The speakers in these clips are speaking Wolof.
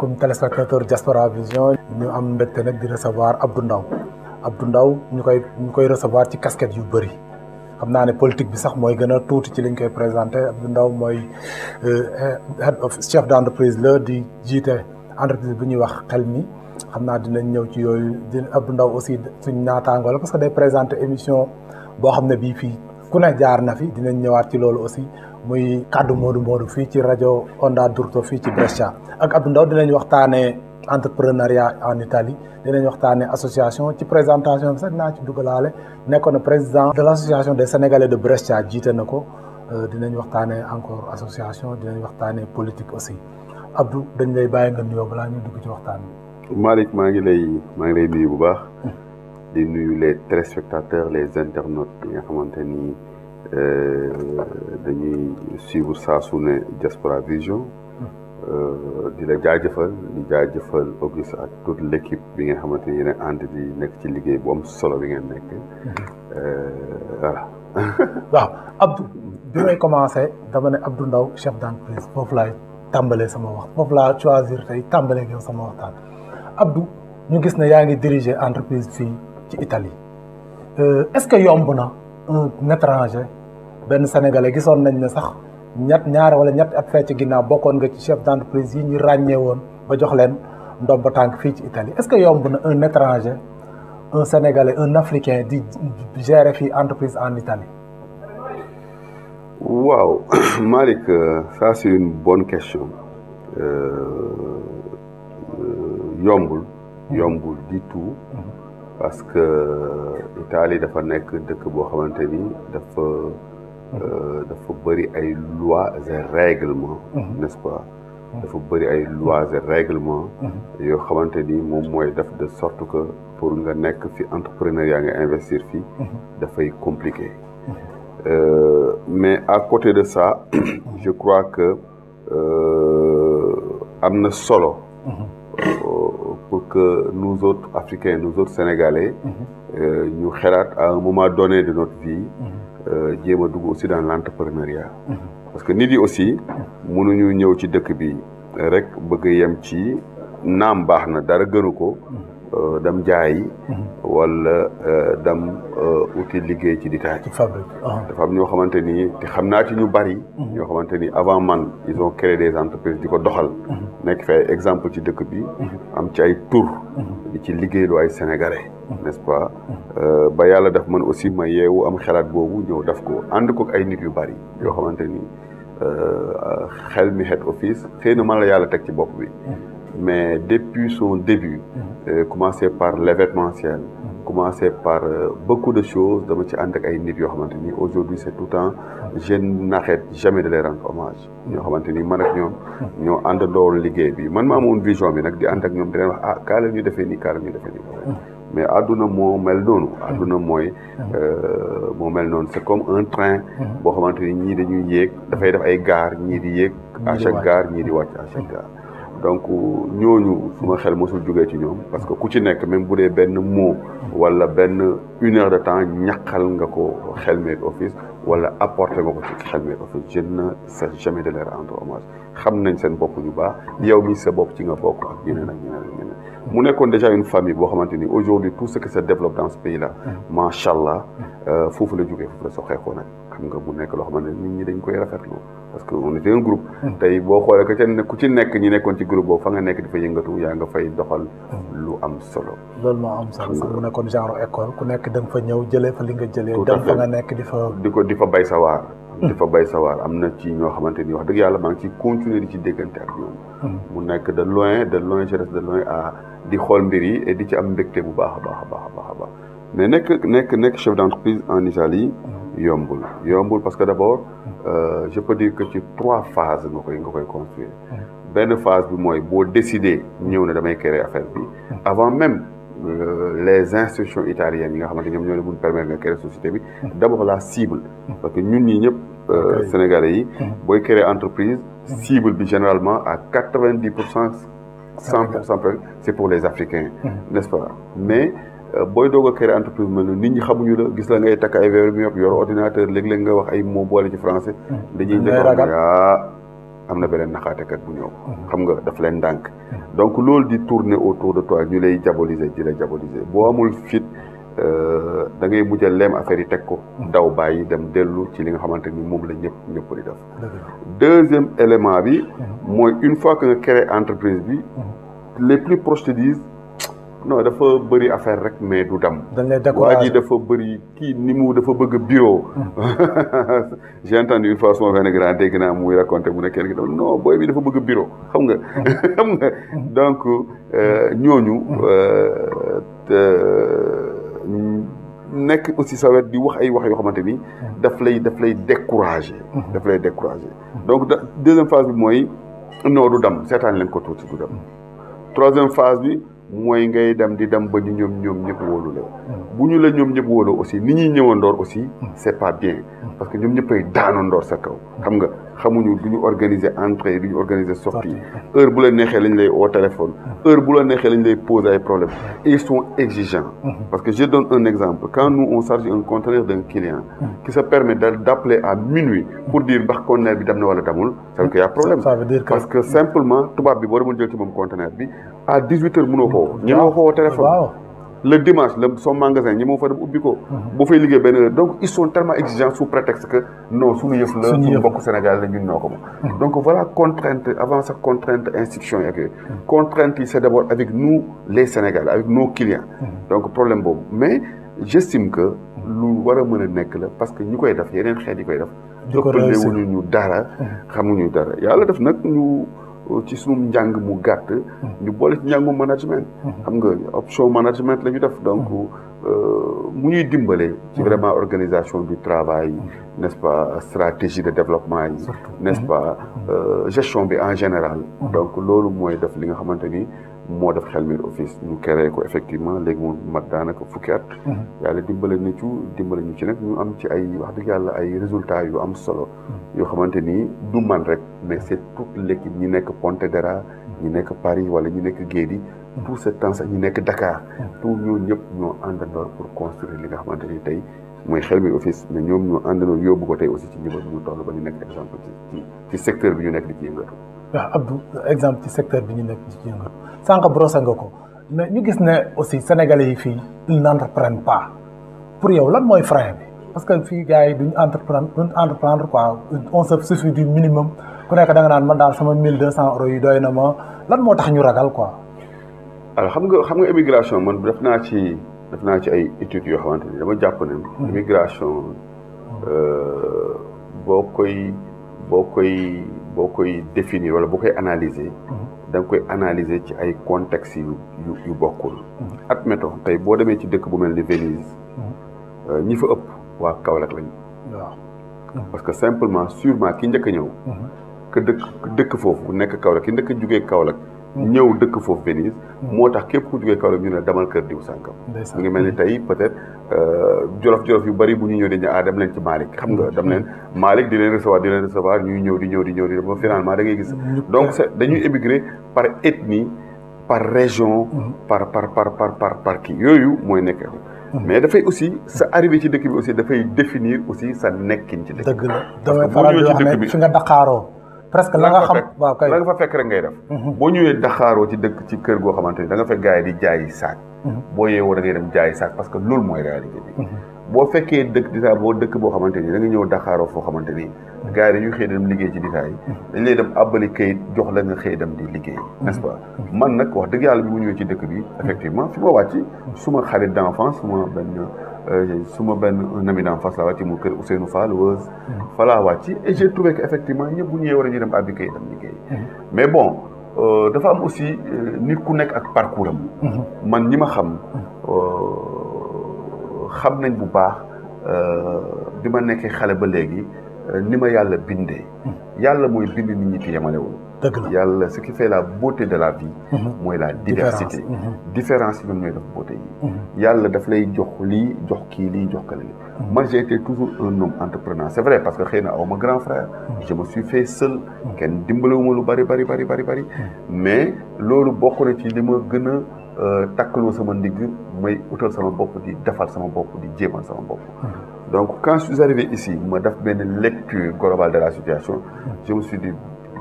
asalaamaaleykum téléspectateur Diaspora Vision ñu am mbégte nag di recevoir Abdou Ndao Abdou Ndao ñu koy recevoir ci casquette yu bëri xam naa ne politique bi sax mooy gën a tuuti ci liñ koy présenté Abdou Ndao mooy head of chef d' entreprise la di jiite entreprise bu ñuy wax Xelmi xam naa dinañ ñëw ci yooyu di Abdou Ndao aussi suñ naataango la parce que day présenté émission boo xam ne bii fii ku ne jaar na fi dinañ ñëwaat ci loolu aussi muy kaddu Modou Modou fii ci rajo Onda d'Urto fii ci Brescia ak Abdou Ndao dinañ waxtaanee entrepreneuriat en Italie dinañ waxtaanee association ci présentation bi sax naa ci dugalaale nekkoon na président de l' association des Sénégalais de Brescia jiite na ko dinañ waxtaanee encore association dinañ waxtaanee politique aussi Abdou dañ lay bàyyi nga nuyoo balaa ñuy dugg ci waxtaan bi. Malick maa ngi lay nuyu bu baax di nuyu les téléspectateurs les internautes yi nga xamante ni dañuy suivre saa su ne Diaspora Vision di la jaajëfal di jaajëfal Auguste ak toute l' équipe bi nga xamante ni yéen a ànd di nekk ci liggéey bu am solo bi ngeen nekk voilà. waaw Abdou bi may commencé dama ne Abdou Ndao chef d' entreprise foofu laay tàmbalee sama wax foofu laa choisir tey tàmbalee yow sama waxtaan Abdou ñu gis ne yaa ngi diriger entreprise fii ci Italie est ce que yomb na un étranger benn sénégalais gisoon nañ ne sax ñaar wala ñett at fee ci ginnaaw bokkoon nga ci chef d' entreprise yi ñu ràññee woon ba jox leen ndomba tànk fii ci Italie est ce que yomb na un étranger un sénégalais un africain di gérer fii entreprise en Italie. waaw Malick ça c' est une bonne question yombul du tout parce que Italie dafa nekk dëkk boo xamante ni dafa bëri ay lois et règlements n'est-ce pas dafa bëri ay lois et règlements yoo xamante ni moom mooy def de sorte que pour nga nekk fi entrepreneur yaa nga investir fii dafay compliqué mais à côté de ça je crois que am na solo pour que nous autres Africains nous autres Sénégalais ñu xalaat à un moment donné de notre vie jéem a dugg aussi dans l'entrepreneuriat parce que nit yi aussi mënuñu ñëw ci dëkk bi rek bëgg yem ci naam baax na dara gënu ko dem jaayi wala dem uti liggéey ci détail dafa am ñoo xamante ni te xam naa ci ñu bari ñoo xamante ni avant man ils ont créé des entreprises di ko doxal nekk fi ay exemple ci dëkk bi am ci ay tur di ci liggéeyloo ay sénégalais n'est-ce pas ba yàlla daf man aussi ma yeewu am xalaat boobu ñëw daf ko ànd ko ay nit yu bari yoo xamante ni Xelmi head office xëy na man la yàlla teg ci bopp bi mais depuis son début commencé par l'événementiel commencé par beaucoup de choses dama ci ànd ak ay nit yoo xamante ni aujourd'hui c'est tout le temps je n'arrête jamais de les rendre hommage ñoo xamante ni man ak ñoom ñoo àndandoon liggéey bi man ma amoon vision bi nag di ànd ak ñoom di leen wax ah kaa la ñu defee nii kaa la ñu defee nii mais àdduna moo mel noonu àdduna mooy moo mel noonu c'est comme un train boo xamante ni ñii dañuy yéeg dafay def ay gare ñii di yéeg à chaque gare ñii di wàcc à chaque gare donc ñooñu suma xel mosul jógee ci ñoom parce que ku ci nekk même bu dee benn mot wala benn une heure de temps ñaqal nga ko Xelmi office wala apporter nga ko ci Xelmi office je ne cesse jamais de les rendre hommage xam nañ seen bopp ñu baax yow mi sa bopp ci nga bokk ak ñeneen ak ñeneen ak ñeneen mu nekkoon déjà une famille boo xamante ni aujourd'hui tout ce qui se développe dans ce pays là macha allah foofu la jógee foofu la soxeekoo nag xam nga mu nekk loo xamante ni nit ñi dañ koy rafetlu parce que on était un groupe tey boo xoolee que ku ci nekk ñi nekkoon ci groupe boobu fa nga nekk di fa yëngatu yaa nga fay doxal lu am solo loolu moo am solo sax mu nekkoon genre école ku nekk da nga fa ñëw jëlee fa li nga jëlee dem fa nga nekk di fa bay sa waar di fa bay sa waar am na ci ñoo xamante ni wax dëgg yàlla maa ngi ci continuer di ci déggante ak ñoom mu nekk de loin je reste de loin à di xool mbir yi et di ci am mbégte bu baax a baax a baax a baax a baax mais nekk chef d'entreprise en Italie yombul parce que d'abord je peux dire que ci 3 phases nga koy construire benn phase bi mooy boo décider ñëw ne damay créer affaire bi avant même les institutions italiennes yi nga xamante ñoom ñoo leen mun permettre nga créer société bi d'abord la cible parce que ñun ñii ñëpp sénégalais yi booy créer entreprise cible bi généralement à 90% 100% c'est pour les Africains n'est-ce pas mais booy doog a créer entreprise mel ni nit ñi xamuñu la gis la ngay takk ay verre mi yor ordinateur léeg-léeg nga wax ay mots boole ci français dañuy njëkk am na beneen naxaatekat bu ñëw xam nga daf leen ndànk donc loolu di tourner autour de toi ñu lay diaboliser boo amul fit da ngay mujj a leem affaire yi teg ko daw bàyyi dem dellu ci li nga xamante ni moom la ñëpp di def deuxième élément bi mooy une fois que nga créé entreprise bi les plus proches te disent non dafa bëri affaire rek mais du dem waa ji dafa bëri kii ni mu dafa bëgg bureau j'ai entendu une fois sama benn grand dégg naa muy raconté mu ne kenn ki non booy bi dafa bëgg bureau xam nga donc ñooñu nekk aussi sa wet di wax ay wax yoo xamante ni daf lay décourager donc deuxième phase bi mooy non du dem seetaan leen ko tuuti du dem troisième phase bi mooy ngay dem di dem ba ñu ñoom ñëpp wóolu la bu ñu la ñoom ñëpp wóolu aussi ni ñuy ñëwandoor aussi c'est pas bien parce que ñoom ñëppay daanandoor sa kaw xam nga xamuñu du ñu organiser entrée du ñu organiser sortie heure bu la neexee lañ lay au téléphone heure bu la neexee lañ lay poser ay problèmes et ils sont exigeants parce que je donne un exemple quand nous on charge un conteneur d'un client qui se permet d'appeler à minuit pour dire ndax conteneur bi dem na wala demul ça veut dire qu'il y a problème parce que simplement tubaab bi boo demoon jël ci moom conteneur bi à 18 heures mënoo ko ñi ma ko téléphone le dimanche son magasin ñi moo fa dem ubbi ko boo fay liggéey benn heure donc ils sont tellement exigeants sous prétexte que non suñu yëf la suñu mbokk Sénégal la ñun ñoo ko moom donc voilà contrainte avant sa contrainte institution yi ak yooyu contrainte yi c'est d'abord avec nous les Sénégalais avec nos clients donc problème boobu mais j'estime que lu war a mën a nekk la parce que ñi koy def yeneen xeet yi koy def ëppale wuñu ñu dara xamuñu dara yàlla def nag ñu ci sunu njàng mu gàtt ñu boole ci njàngu management xam nga option management la ñu def donc mu ñuy dimbale ci vraiment organisation du travail n'est-ce pas stratégie de développement yi n'est-ce pas gestion bi en général donc loolu mooy def li nga xamante ni moo def Xelmir Office ñu créé ko effectivement léegi mu mat daanaka fukki at yàlla dimbale ñu ci nag ñu am ci ay wax dëgg yàlla ay résultats yu am solo yoo xamante ni du man rek mais c'est toute l'équipe ñi nekk Pontedera ñi nekk Paris wala ñi nekk Guédi tout ce temps sax ñi nekk Dakar tout ñoo ñëpp ñoo àndandoor pour construire li nga xamante ni tey mooy Xelmir Office mais ñoom ñoo àndandoor yóbbu ko tey aussi ci niveau bi ñu toll ba ñu nekk exemple ci secteur bi ñu nekk di ci yëngatu waaw Abdou exemple ci secteur bi ñu nekk di ci yëngatu sànq brossé nga ko mais ñu gis ne aussi sénégalais yi fii ils n'entreprennent pas pour yow lan mooy frein bi parce que fii gars yi duñ entreprendre quoi on se suffit du minimum ku nekk da nga naan man daal sama 1200 euros yi doy na ma lan moo tax ñu ragal quoi. alors xam nga immigration man def naa ci ay études yoo xamante ni dama jàpp ne immigration boo koy définir wala boo koy analyser da nga koy analyser ci ay contextes yu bokkul admettons tey boo demee ci dëkk bu mel ni Venise ñi fa ëpp waa Kaolack lañu waaw parce que simplement sûrement ki njëkk a ñëw que dëkk foofu nekk Kaolack ki njëkk a jugee Kaolack ñëw dëkk foofu Venise moo tax képp ku jugee Kaolack ñu ne demal kër diw sànkam mu ngi mel ni tey peut-être jolof yu bari bu ñu ñëw dañu dem leen ci Malick xam nga dem leen Malick di leen recevoir ñuy ñëw di ba finalement da ngay gis donc dañuy émigrer par ethnie par région par kii yooyu mooy nekk mais dafay aussi sa arrivé ci dëkk bi aussi dafay définir aussi sa nekkin ci dëkk bi. dëgg la damay faral di wax ne fi nga Dakaaroo presque la nga xam waaw kay la nga fa fekk rek ngay def. boo ñëwee Dakaaroo ci dëkk ci kër goo xamante ni da nga fekk gars yi di jaayi saak. boo yeewoo da ngay dem jaayi saak parce que loolu mooy réalité bi. boo fekkee dëkk boo xamante ni da nga ñëw Dakaaroo foo xamante ni gars yi dañuy xëy dem liggéey ci ditaay dañ lay dem àbbali kayit jox la nga xëy dem di liggéey n'est-ce pas man nag wax dëgg yàlla bi mu ñëwee ci dëkk bi effectivement fi ma wàcc suma xarit d'enfance suma benn un ami d'enfance laa wàcc mu kër Ousseynou Fall Weuz fa laa wàcc et j'ai trouvé que effectivement ñëpp bu ñëwee war a ñu dem àbbi kayit dem liggéey mais bon dafa am aussi nit ku nekk ak parcours am man ñi ma xam nañ bu baax bi ma nekkee xale ba léegi ni ma yàlla bindee yàlla mooy bind nit ñi ci yemalewul yàlla ce qui fait la beauté de la vie mooy la diversité différence yi ñoom ñooy def beauté yi yàlla daf lay jox lii jox kii lii jox kale lii man j'ai été toujours un homme entrepreneur c'est vrai parce que xëy na aw ma grand frère je me suis fait seul kenn dimbalewuma lu bari mais loolu bokk na ci li ma gën a takkaloo sama ndigg may utal sama bopp di defal sama bopp di jéemal sama bopp donc quand je suis arrivé ici ma def benn lecture globale de la situation je me suis dit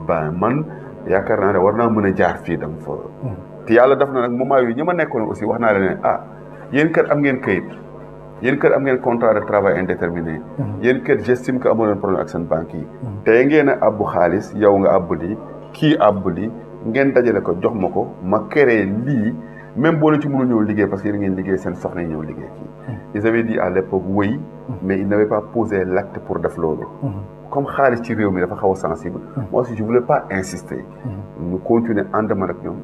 ben man yaakaar naa ne war naa mën a jaar fii dem fa te yàlla def na nag moment yu ñi ma nekkoon aussi wax naa la ne yéen kat am ngeen kayit yéen kat am ngeen contrat de travail indéterminé yéen kat j'estime que amoo leen problème ak seen banque yi tey ngeen a abbu xaalis yow nga abbu lii kii abbu lii ngeen dajale ko jox ma ko ma créé lii même boo leen ci mënul ñëw liggéey parce que yéen ngeen liggéey seen soxna yi ñëw liggéey kii ils avaient dit à l'époque oui mais ils n'avaient pas posé l'acte pour def loolu comme xaalis ci réew mi dafa xaw a sensible moi aussi je voulais pas insister ñu continuer ànd man ak ñoom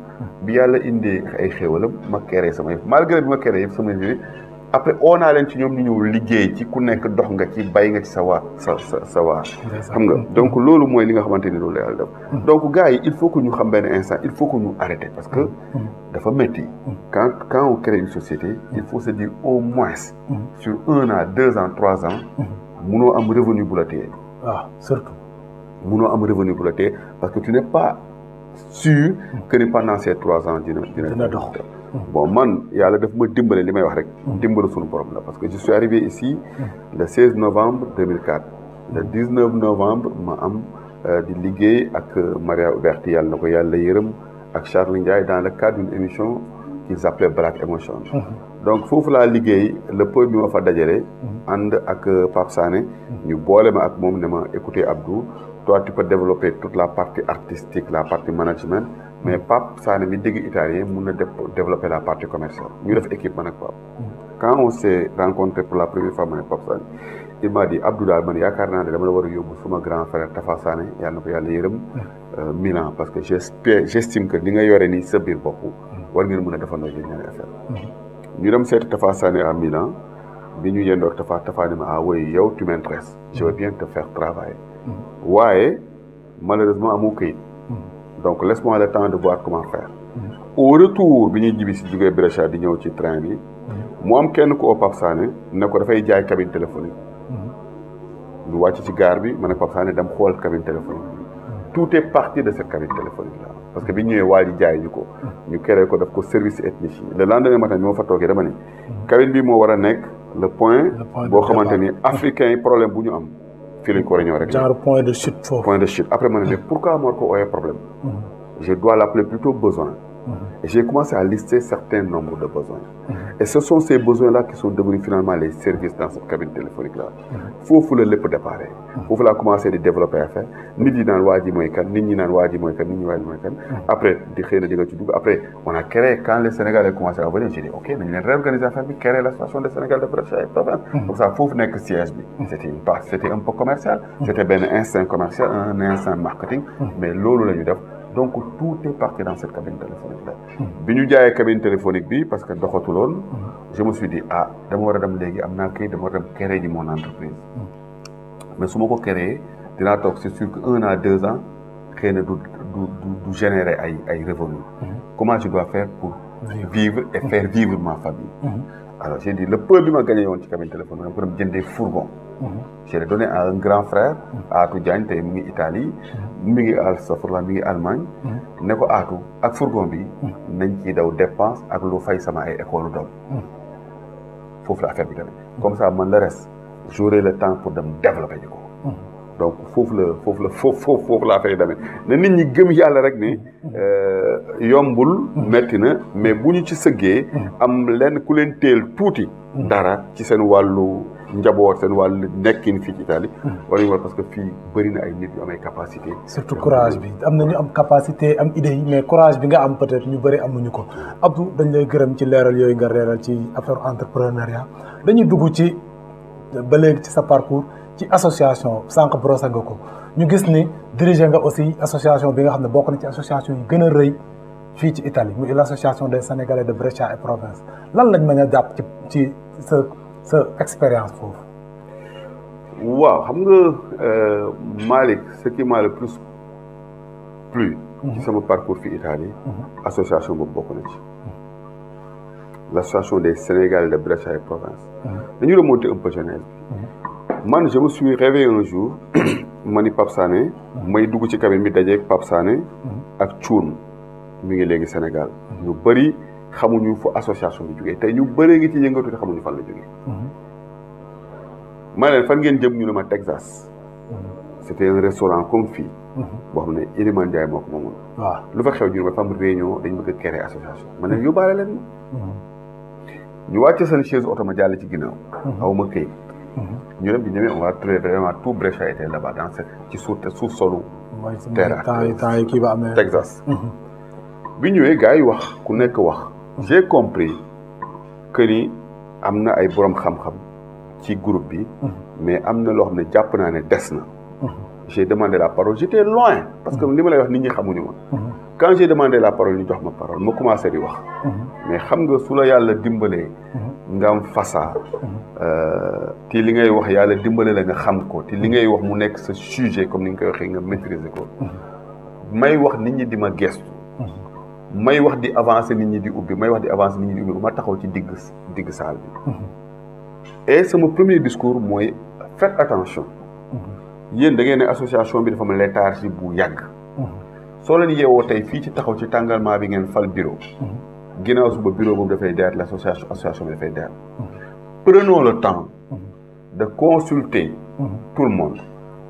bi yàlla indee ay xéewalam ma créé sama yëf malgré bi ma créé yëpp sama yëf après oo naa leen ci ñoom ñu ñëw liggéey ci ku nekk dox nga ci bay nga ci sa waar sa waar xam nga donc loolu mooy li nga xamante ni loolu la yàlla def donc gars yi il faut que ñu xam benn instant il faut que ñu arrêter parce que dafa métti quand on crée une société il faut se dire au moins sur 1 an 2 ans 3 ans munoo am revenu bu la téye surtout munoo am revenu bu la téye parce que tu n'es pas sûr que ni pendant ces 3 ans dina dox bon man yàlla daf ma dimbale li may wax rek dimbale suñu borom la parce que je suis arrivé ici le 16 novembre 2004 le 19 novembre ma am di liggéey ak Maria Uberti yàlla na ko yàlla yërëm ak Charles Ndiaye dans le cadre d'une émission qu'ils appelaient Black Emotion donc foofu laa liggéey le peu bi ma fa dajale ànd ak Pape Sané ñu boole ma ak moom ne ma écoutez Abdou toi tu peux développer toute la partie artistique la partie management mais Pape Sané mi dégg italien mun na développer la partie commerciale ñu def équipe man ak Pape quand on s'est rencontré pour la première fois man ak Pape Sané il m'a dit Abdou daal man yaakaar naa ne dama la war a yóbbu suma grand frère Tafa Sané yàlla na ko yàlla yërëm Milan parce que j'estime que li nga yore nii sa biir bopp war ngeen mën a defandoo ci ñaari affaire ñu dem seeti Tafa Sané à Milan bi ñu yendoog Tafa ne ma oui yow tu m'intéresses je veux bien te faire travailler waaye malheureusement amoo këyit donc laisse-moi le temps de voir comment faire au retour bi ñuy jibi si jógee Brescia di ñëw ci train bi mu am kenn ku oo Pape Sané ne ko dafay jaay cabine téléphonique ñu wàcc ci gare bi ma ne Pape Sané dem xool cabine téléphonique tout est parti de cette cabine téléphonique là parce que bi ñu ñëwee waa ji jaay ñu ko ñu créé ko def ko service ethnique le lendemain matin bi ma fa toogee dama ni cabine bi moo war a nekk le point boo xamante ni africain yi problème bu ñu am fii lañ ko war a ñëw rek genre point de chute foofu point de chute après ma ne pourquoi moo ko ooyee problème je dois l'appeler plutôt besoin et j'ai commencé à lister certains nombres de besoins et ce sont ces besoins-là qui sont devenus finalement les services dans cette cabine téléphonique-là foofu la lépp déparé foofu laa commencé di développer affaire nit yi naan waa ji mooy kan nit ñi naan waa ji mooy kan nit ñi waa ji mooy kan après di xëy na di nga ci dugg après on a créé quand les Sénégalais commencé à venir j'ai dit ok nañ leen réorganiser affaire bi créer l'association des Sénégal de Brescia et province comme ça foofu nekk siège bi c'était un peu commercial c'était benn instinct commercial un instinct marketing mais loolu la ñu def donc tout est parti dans cette cabine téléphonique là bi ñu jaayee cabine téléphonique bi parce que doxatuloon je me suis dit dama war a dem léegi am naa kay dama war a dem créer ji mon entreprise mais su ma ko créer dinaa toog c'est sûr que 1 an 2 ans xëy na du générer ay revenus comment je dois faire pour vivre et faire vivre ma famille alors j'ai dit le peu bi ma gagné woon ci cabine téléphonique dama ko dem jëndee fourgon je l'ai donné à un grand frère Atou Diagne tey mu ngi Italie mi ngi mi ngi Allemagne ne ko Atou ak fourgon bi nañ ciy daw dépense ak lu fay sama ay école doom foofu la affaire bi tamit comme ça man le reste j'aurai le temps pour dem développer ji ko donc foofu la affaire yi tamit ne nit ñi gëm yàlla rek ne yombul metti na mais bu ñu ci sëggee am lenn ku leen teel tuuti dara ci seen wàllu njaboot seen wàllu nekkin fii ci Italie war nañu war parce que fii bëri na ay nit yu am ay capacité surtout courage bi am na ñu am capacité am idée yi mais courage bi nga am peut-être ñu bëri amuñu ko Abdou dañ lay gërëm ci leeral yooyu nga leeral ci affaire entrepreneuriat dañuy dugg ci ba léegi ci sa parcours ci association sànq brossé nga ko ñu gis ni diriger nga aussi association bi nga xam ne bokk na ci association yi gën a rëy fii ci Italie muy l'association des Sénégalais de Brescia et province lan lañ mën a jàpp ci sa expérience foofu. waaw xam nga Malick ce qui m'a le plus plu ci sama parcours fii Italie association boobu bokk na ci l'association des Sénégalais de Brescia et province dañu remonter un peu jeunesse bi man je me suis réveillé un jour ma ni Pape Sané may dugg ci cabine bi dajeeg Pape Sané ak Thioune mi ngi léegi Sénégal ñu bëri xamuñu fu association bi jógee tey ñu bëree ngi ci yëngatu te xamuñu fan la jógee ma leen fan ngeen jëm ñu ne ma Texas c'était un restaurant comme fii boo xam ne Iliman Ndiaye moo ko moomoon waaw lu fa xew ñu ne ma am réunion dañ bëgg a créer association ma ne yóbbaale leen ñu wàcce seen chaise oto ma jàll ci ginnaaw aw ma këyit ñu dem bi ñëwee on va trouver vraiment tout Brescia était là-bas dans ci suuf solu terre temps yi kii ba amee Texas bi ñëwee gars yi wax ku nekk wax j'ai compris que ni am na ay borom xam-xam ci groupe bi mais am na loo xam ne jàpp naa ne des na j'ai demandé la parole j'étais loin parce que li ma lay wax nit ñi xamuñu ma quand j'ai demandé la parole ñu jox ma parole ma commencé di wax mais xam nga su la yàlla dimbalee nga am fasaa te li ngay wax yàlla dimbale la nga xam ko te li ngay wax mu nekk sa sujet comme ni nga koy waxee nga maîtriser ko may wax nit ñi di ma gestu may wax di avancer nit ñi di ubbi may wax di avancer nit ñi di ubbi ma taxaw ci digg saal bi et sama premier discours mooy faites attention yéen da ngeen ne association bi dafa am léthargie bu yàgg soo leen yeewoo tey fii ci taxaw ci tàngalmaa bi ngeen fal bureau ginnaaw suba bureau boobu dafay deer l'association bi dafay deer prenons le temps de consulter tout le monde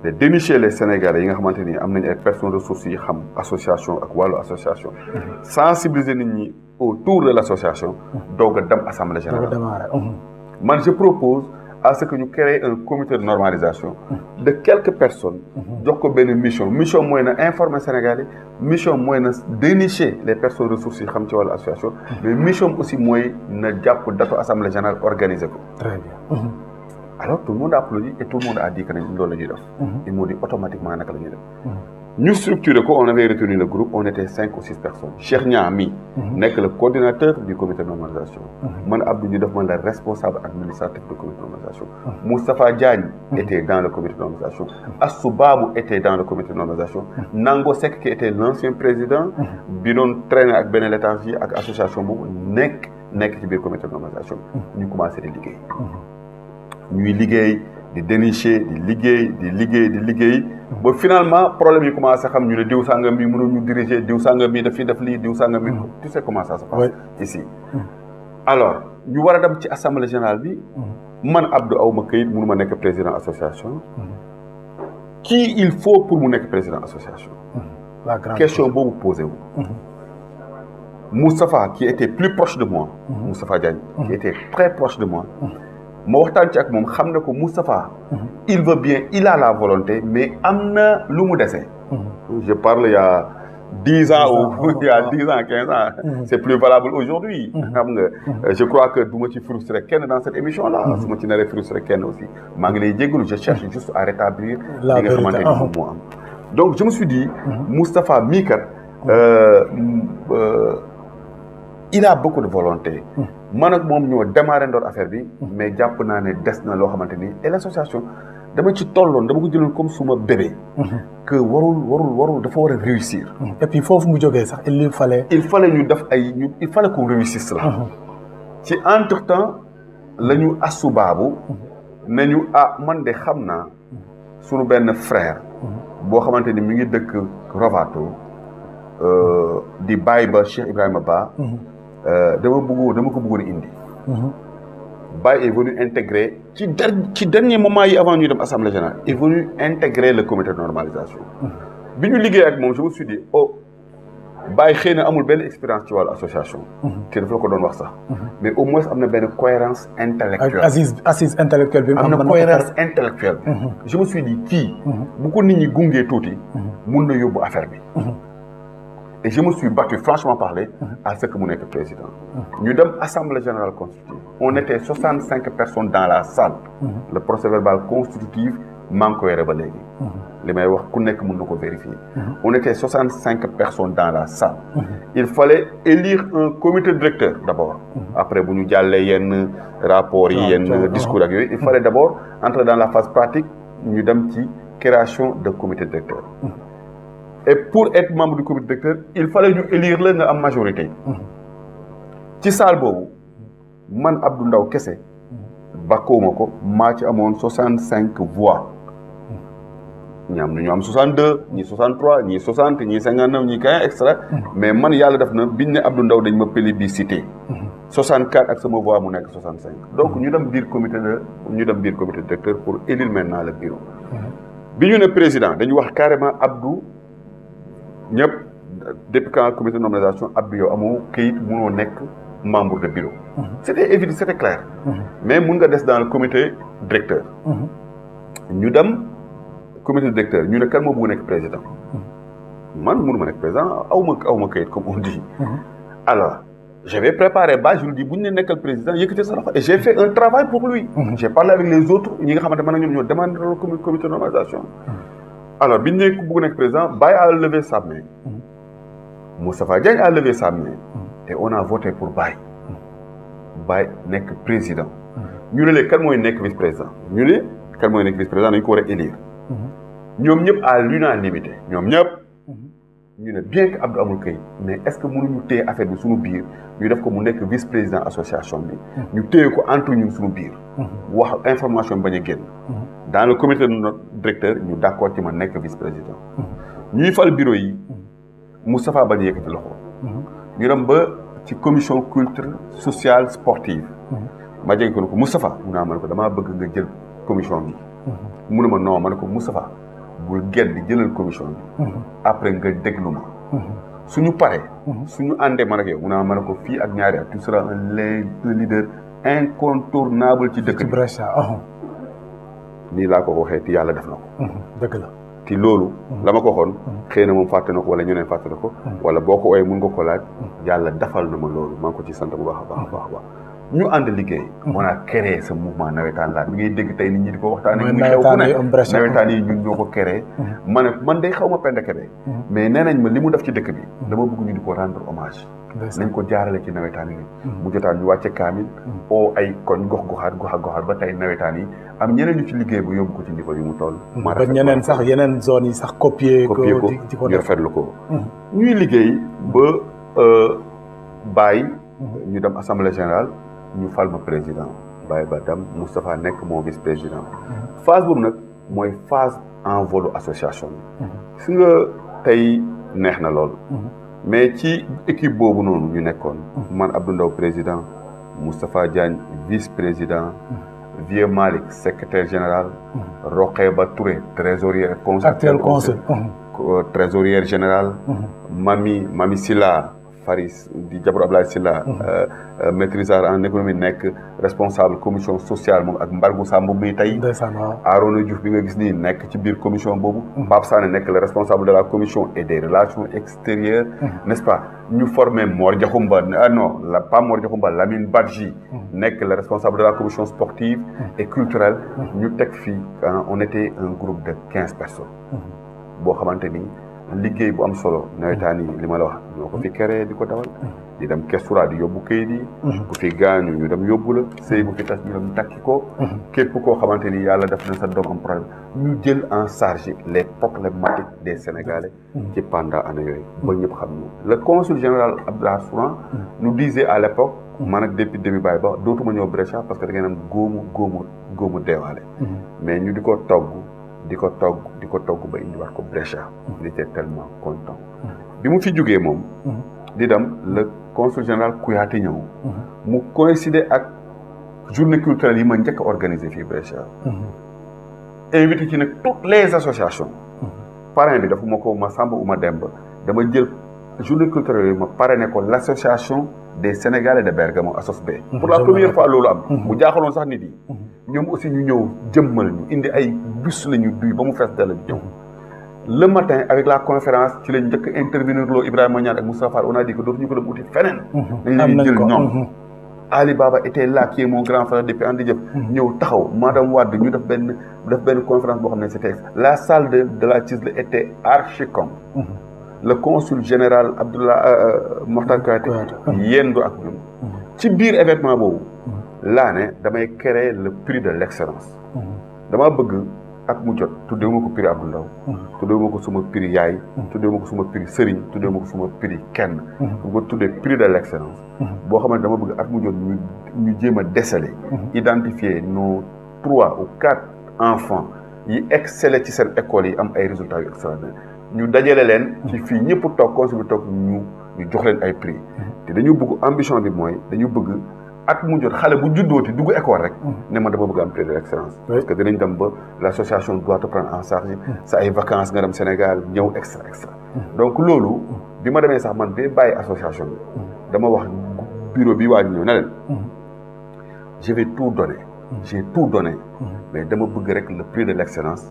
de dénicher les Sénégalais yi nga xamante ni am nañu ay personnes ressources yi xam association ak wàllu association sensibiliser nit ñi autour de l'association doog a dem assemblée générale man je propose à ce que ñu créer un comité de normalisation de quelques personnes jox ko benn mission mooy na informer Sénégalais mission mooy na dénicher les personnes ressources yi xam ci wàllu association mais mission aussi mooy na jàpp datu assemblée générale organiser ko très bien alors tout le monde a applaudi et tout le monde a dit que nañ loolu la ñuy def ils m'ont dit automatiquement naka la ñuy def ñu structuré ko on avait retenu le groupe on était 5 ou 6 personnes Cheikh Niang mi nekk le coordinateur du comité de normalisation man Abdou ñu def man le responsable administratif du comité de normalisation Moustapha Diagne était dans le comité de normalisation Assou Babou était dans le comité de normalisation Nango Seck qui était l'ancien président bi doon traîner ak benn léthargie ak association boobu nekk ci biir comité de normalisation ñu commencé di liggéey ñuy liggéey di dénicher di liggéey ba finalement problème yi commencé xam ñu ne diw sàngam bi mënul ñu diriger diw sàngam bi daf lii diw sàngam bi tu sais comment ça se passe ici alors ñu war a dem ci assemblée générale bi man Abdou aw ma këyit mënu ma nekk président association qui il faut pour mu nekk président association question boobu posé wu Moustapha qui était plus proche de moi Moustapha Diagne qui était très proche de moi ma waxtaan ci ak moom xam na ko Moustapha il veut bien il a la volonté mais am na lu mu dese je parle il y a 10 ans ou il y a 10 ans 15 ans c'est plus valable aujourd'hui xam nga je crois que du ma ci frustrer kenn dans cette émission là su ma ci naree frustrer kenn aussi maa ngi lay jégalu je cherche juste à rétablir li nga xamante ni moom moo am donc je me suis dit Moustapha mii kat il a beaucoup de volonté man ak moom ñoo démarré ndoor affaire bi mais jàpp naa ne des na loo xamante ni et l'association dama ci tolloon dama ko jëloon comme suma bébé que warul dafa war a réussir et puis foofu mu jógee sax il fallait ñu def il fallait qu'on réussisse là ci entre temps la ñu Assou Babou ne ñu man de xam naa sunu benn frère boo xamante ni mi ngi dëkk Rovato di bàyyi ba Cheikh Ibrahima Ba dama ko bëggoon indi Baye est venu intégrer ci dernier moment yi avant ñuy dem assemblée générale est venu intégrer le comité de normalisation bi ñu liggéey ak moom je me suis dit Baye xëy na amul benn expérience ci wàllu association te dafa la ko doon wax sax mais au moins am na benn cohérence intellectuelle assise intellectuelle bi am na cohérence intellectuelle je me suis dit kii bu ko nit ñi gungee tuuti mun na yóbbu affaire bi et je me suis battu franchement parler à ce que mu nekk président ñu dem assemblée générale constitutive on était 65 personnes dans la salle le procès verbal constitutif maa ngi koy yore ba léegi li may wax ku nekk mën na ko vérifier on était 65 personnes dans la salle il fallait élire un comité directeur d'abord après bu ñu jàllee yenn rapports yi yenn discours ak yooyu il fallait d'abord entrer dans la phase pratique ñu dem ci création de comité directeur et pour être membre du comité directeur il fallait ñu élire la nga am majorité ci salle boobu man Abdou Ndaw kese bakkooma ko maa ci amoon 65 voix ñi am na ñu am 62 ñi 63 ñi 60 ñi 59 ñi 15 extra mais man yàlla def na biñ ne Abdou Ndaw dañ ma plébiscité 64 ak sama voix mu nekk 65 donc ñu dem biir comité directeur pour élire maintenant le bureau bi ñu ne président dañu wax carrément Abdou ñëpp depuis quand comité de nomination Abdou yow amoo këyit mënoo nekk membre de bureau. C'était évident, c'était clair. Mais mun nga des dans le comité directeur. ñu dem comité directeur ñu ne kan moo bëgg nekk président. man mënu ma nekk président aw ma këyit comme on dit. Alors j'avais préparé je lui dis bu ñu ne nekkal président yëkkati sa loxo et j'ai fait un travail pour lui. J'ai parlé avec les autres ñi nga xamante ne ñoom ñoo demandé le comité de nomination. Alors bi ñu ne ku bëgg nekk président Baye a levé sa main. Moustapha Diagne a levé sa main. Et on a voté pour Baye. Baye nekk président. ñu ne léegi kan mooy nekk vice président ñu ne kan mooy nekk vice président dañu ko war a élire. ñoom ñëpp à l'unanimité ñoom ñëpp. ñu ne bien que Abdou amul kayit mais est-ce que mënuñu téye affaire bi suñu biir ñu def ko mu nekk vice président association bi. ñu téye ko entre ñun suñu biir. wax information bi bañ a génn. dans le comité de notre directeur ñu d'accord ci ma nekk vice président. ñuy fal bureau yi. Moustapha bañ a yëkkati loxo. ñu dem ba ci commission culture sociale sportive. ma jege ko ne ko Moustapha mu naa ma ne ko damaa bëgg nga jël commission bi. mu ne ma non ma ne ko Moustapha bul gedd di jëlal commission bi. après nga déglu ma. suñu paree. suñu àndee man ak yow mu naa ma ne ko fii ak ñaari at tu seras un leader incontournable ci dëkk bi. nii laa ko waxee ti yàlla def na ko. dëgg la. ti loolu la ma ko waxoon xëy na moom fàtte na ko wala ñeneen fàtte na ko wala boo ko ooyee mun nga ko laaj yàlla defal na ma loolu maa ngi ko ci sant bu baax a baax a baax a baax ñu ànd liggéey on a créé ce mouvement nawetaan laa mi ngay dégg tey nit ñi di ko waxtaanee muy xew ku ne nawetaan yi ñun ñoo ko créé ma ne man day xaw ma Penda Kébé mais nee nañ ma li mu def ci dëkk bi dama bëgg ñu di ko rendre hommage nañ ko jaarale ci nawetaan yi mu jotaan ñu wàcce kaamil oo ay koñ gox-goxaat ba tey nawetaan yi am ñeneen ñu ci liggéey bu yóbbu ko ci niveau yi mu toll ba ñeneen sax yeneen zone yi sax copier ko ñu rafetlu ko ñuy liggéey ba bàyyi ñu dem assemblée générale ñu fal ma président Baye Badam Moustapha nekk moo vice président phase boobu nag mooy phase envolu association bi si nga tey neex na lool mais ci équipe boobu noonu ñu nekkoon man Abdou Ndaw président Moustapha Diagne vice président Vieux Malick secrétaire général Rokheba Touré trésorière actuel conseil trésorière générale Mami Silla Faris di Jabor Ablaye Silla maîtrisard en économie nekk responsable commission sociale moom ak Mbargu Samb bi tey Arona Diouf bi nga gis nii nekk ci biir commission boobu Pape Sané nekk le responsable de la commission et des relations extérieures n'est-ce pas ñu formé Mor Diakhoumba non pas Mor Diakhoumba Lamine Badji nekk le responsable de la commission sportive et culturelle ñu teg fii on était un groupe de 15 personnes boo xamante ni liggéey bu am solo nawetaan yi li ma la wax ñoo ko fi créé di ko dawal di dem kestura di yóbbu kayit yi ku fi gaañu ñu dem yóbbu la sëy bu fi tas ñu dem takki ko képp koo xamante ni yàlla def na sa doom am problème ñu jël en charge les problématiques des Sénégalais ci pendant année yooyu ba ñëpp xam ñu le consul général Abdoulaye Souran nous disait à l'époque man ak depuis début Baye ba dootuma ñëw Brescia parce que da ngeen am góomu deewaale mais ñu di ko togg ba indiwaat ko Brescia il était tellement content bi mu fi jógee moom di dem le consul général Kouyaté ñëw mu coïncider ak journée culturelle yi ma njëkk a organisé fii Brescia invité ci nag toutes les associations parrain bi dafa ma ko ma Samba Ouma Demba dama jël journée culturelle yi ma parrainé ko l'association des Sénégalais de Bergamo ASOSB pour la première fois loolu am bu jaaxaloon sax nit yi ñoom aussi ñu ñëw jëmmal ñu indi ay bus la ñu duy ba mu fees dell ñëw le matin avec la conférence ci lañ njëkk intervenir loo Ibrahima Niane ak Moustapha on a dit que dootuñu ko dem uti feneen dañ leen jël ñoom Ali Baba était là qui est mon grand frère depuis andi jëf ñëw taxaw madame Wade ñu def benn conférence boo xam ne c'était la salle de la Cisle était archi-com le consul général Abdoulaye Mokhtar Kouyaté yendu ak ñun ci biir événement boobu laa ne damay créer le prix de l'excellence dama bëgg ak mu jot tuddee ma ko prix Abdou Ndaw tuddee ma ko suma prix yaay tuddee ma ko suma prix sëriñ tuddee ma ko suma prix kenn bu ko tuddee prix de l'excellence boo xam ne dama bëgg ak mu jot ñu jéem a déceler identifier nos 3 ou 4 enfants yi exceller ci seen école yi am ay résultats yu extraordinaires ñu dajale leen ci fii ñëpp toog consul bi toog ñu jox leen ay prix te dañu bëgg ambition bi mooy dañu bëgg at mu jot xale bu juddooti dugg école rek ne ma dama bëgg am prix de l'excellence parce que dinañ dem ba l'association doit te prendre en charge sa ay vacances nga dem Sénégal ñëw extra donc loolu bi ma demee sax man ba bàyyi association bi dama wax bureau bi waa ñëw ne leen je vais tout donner j'ai tout donné mais dama bëgg rek le prix de l'excellence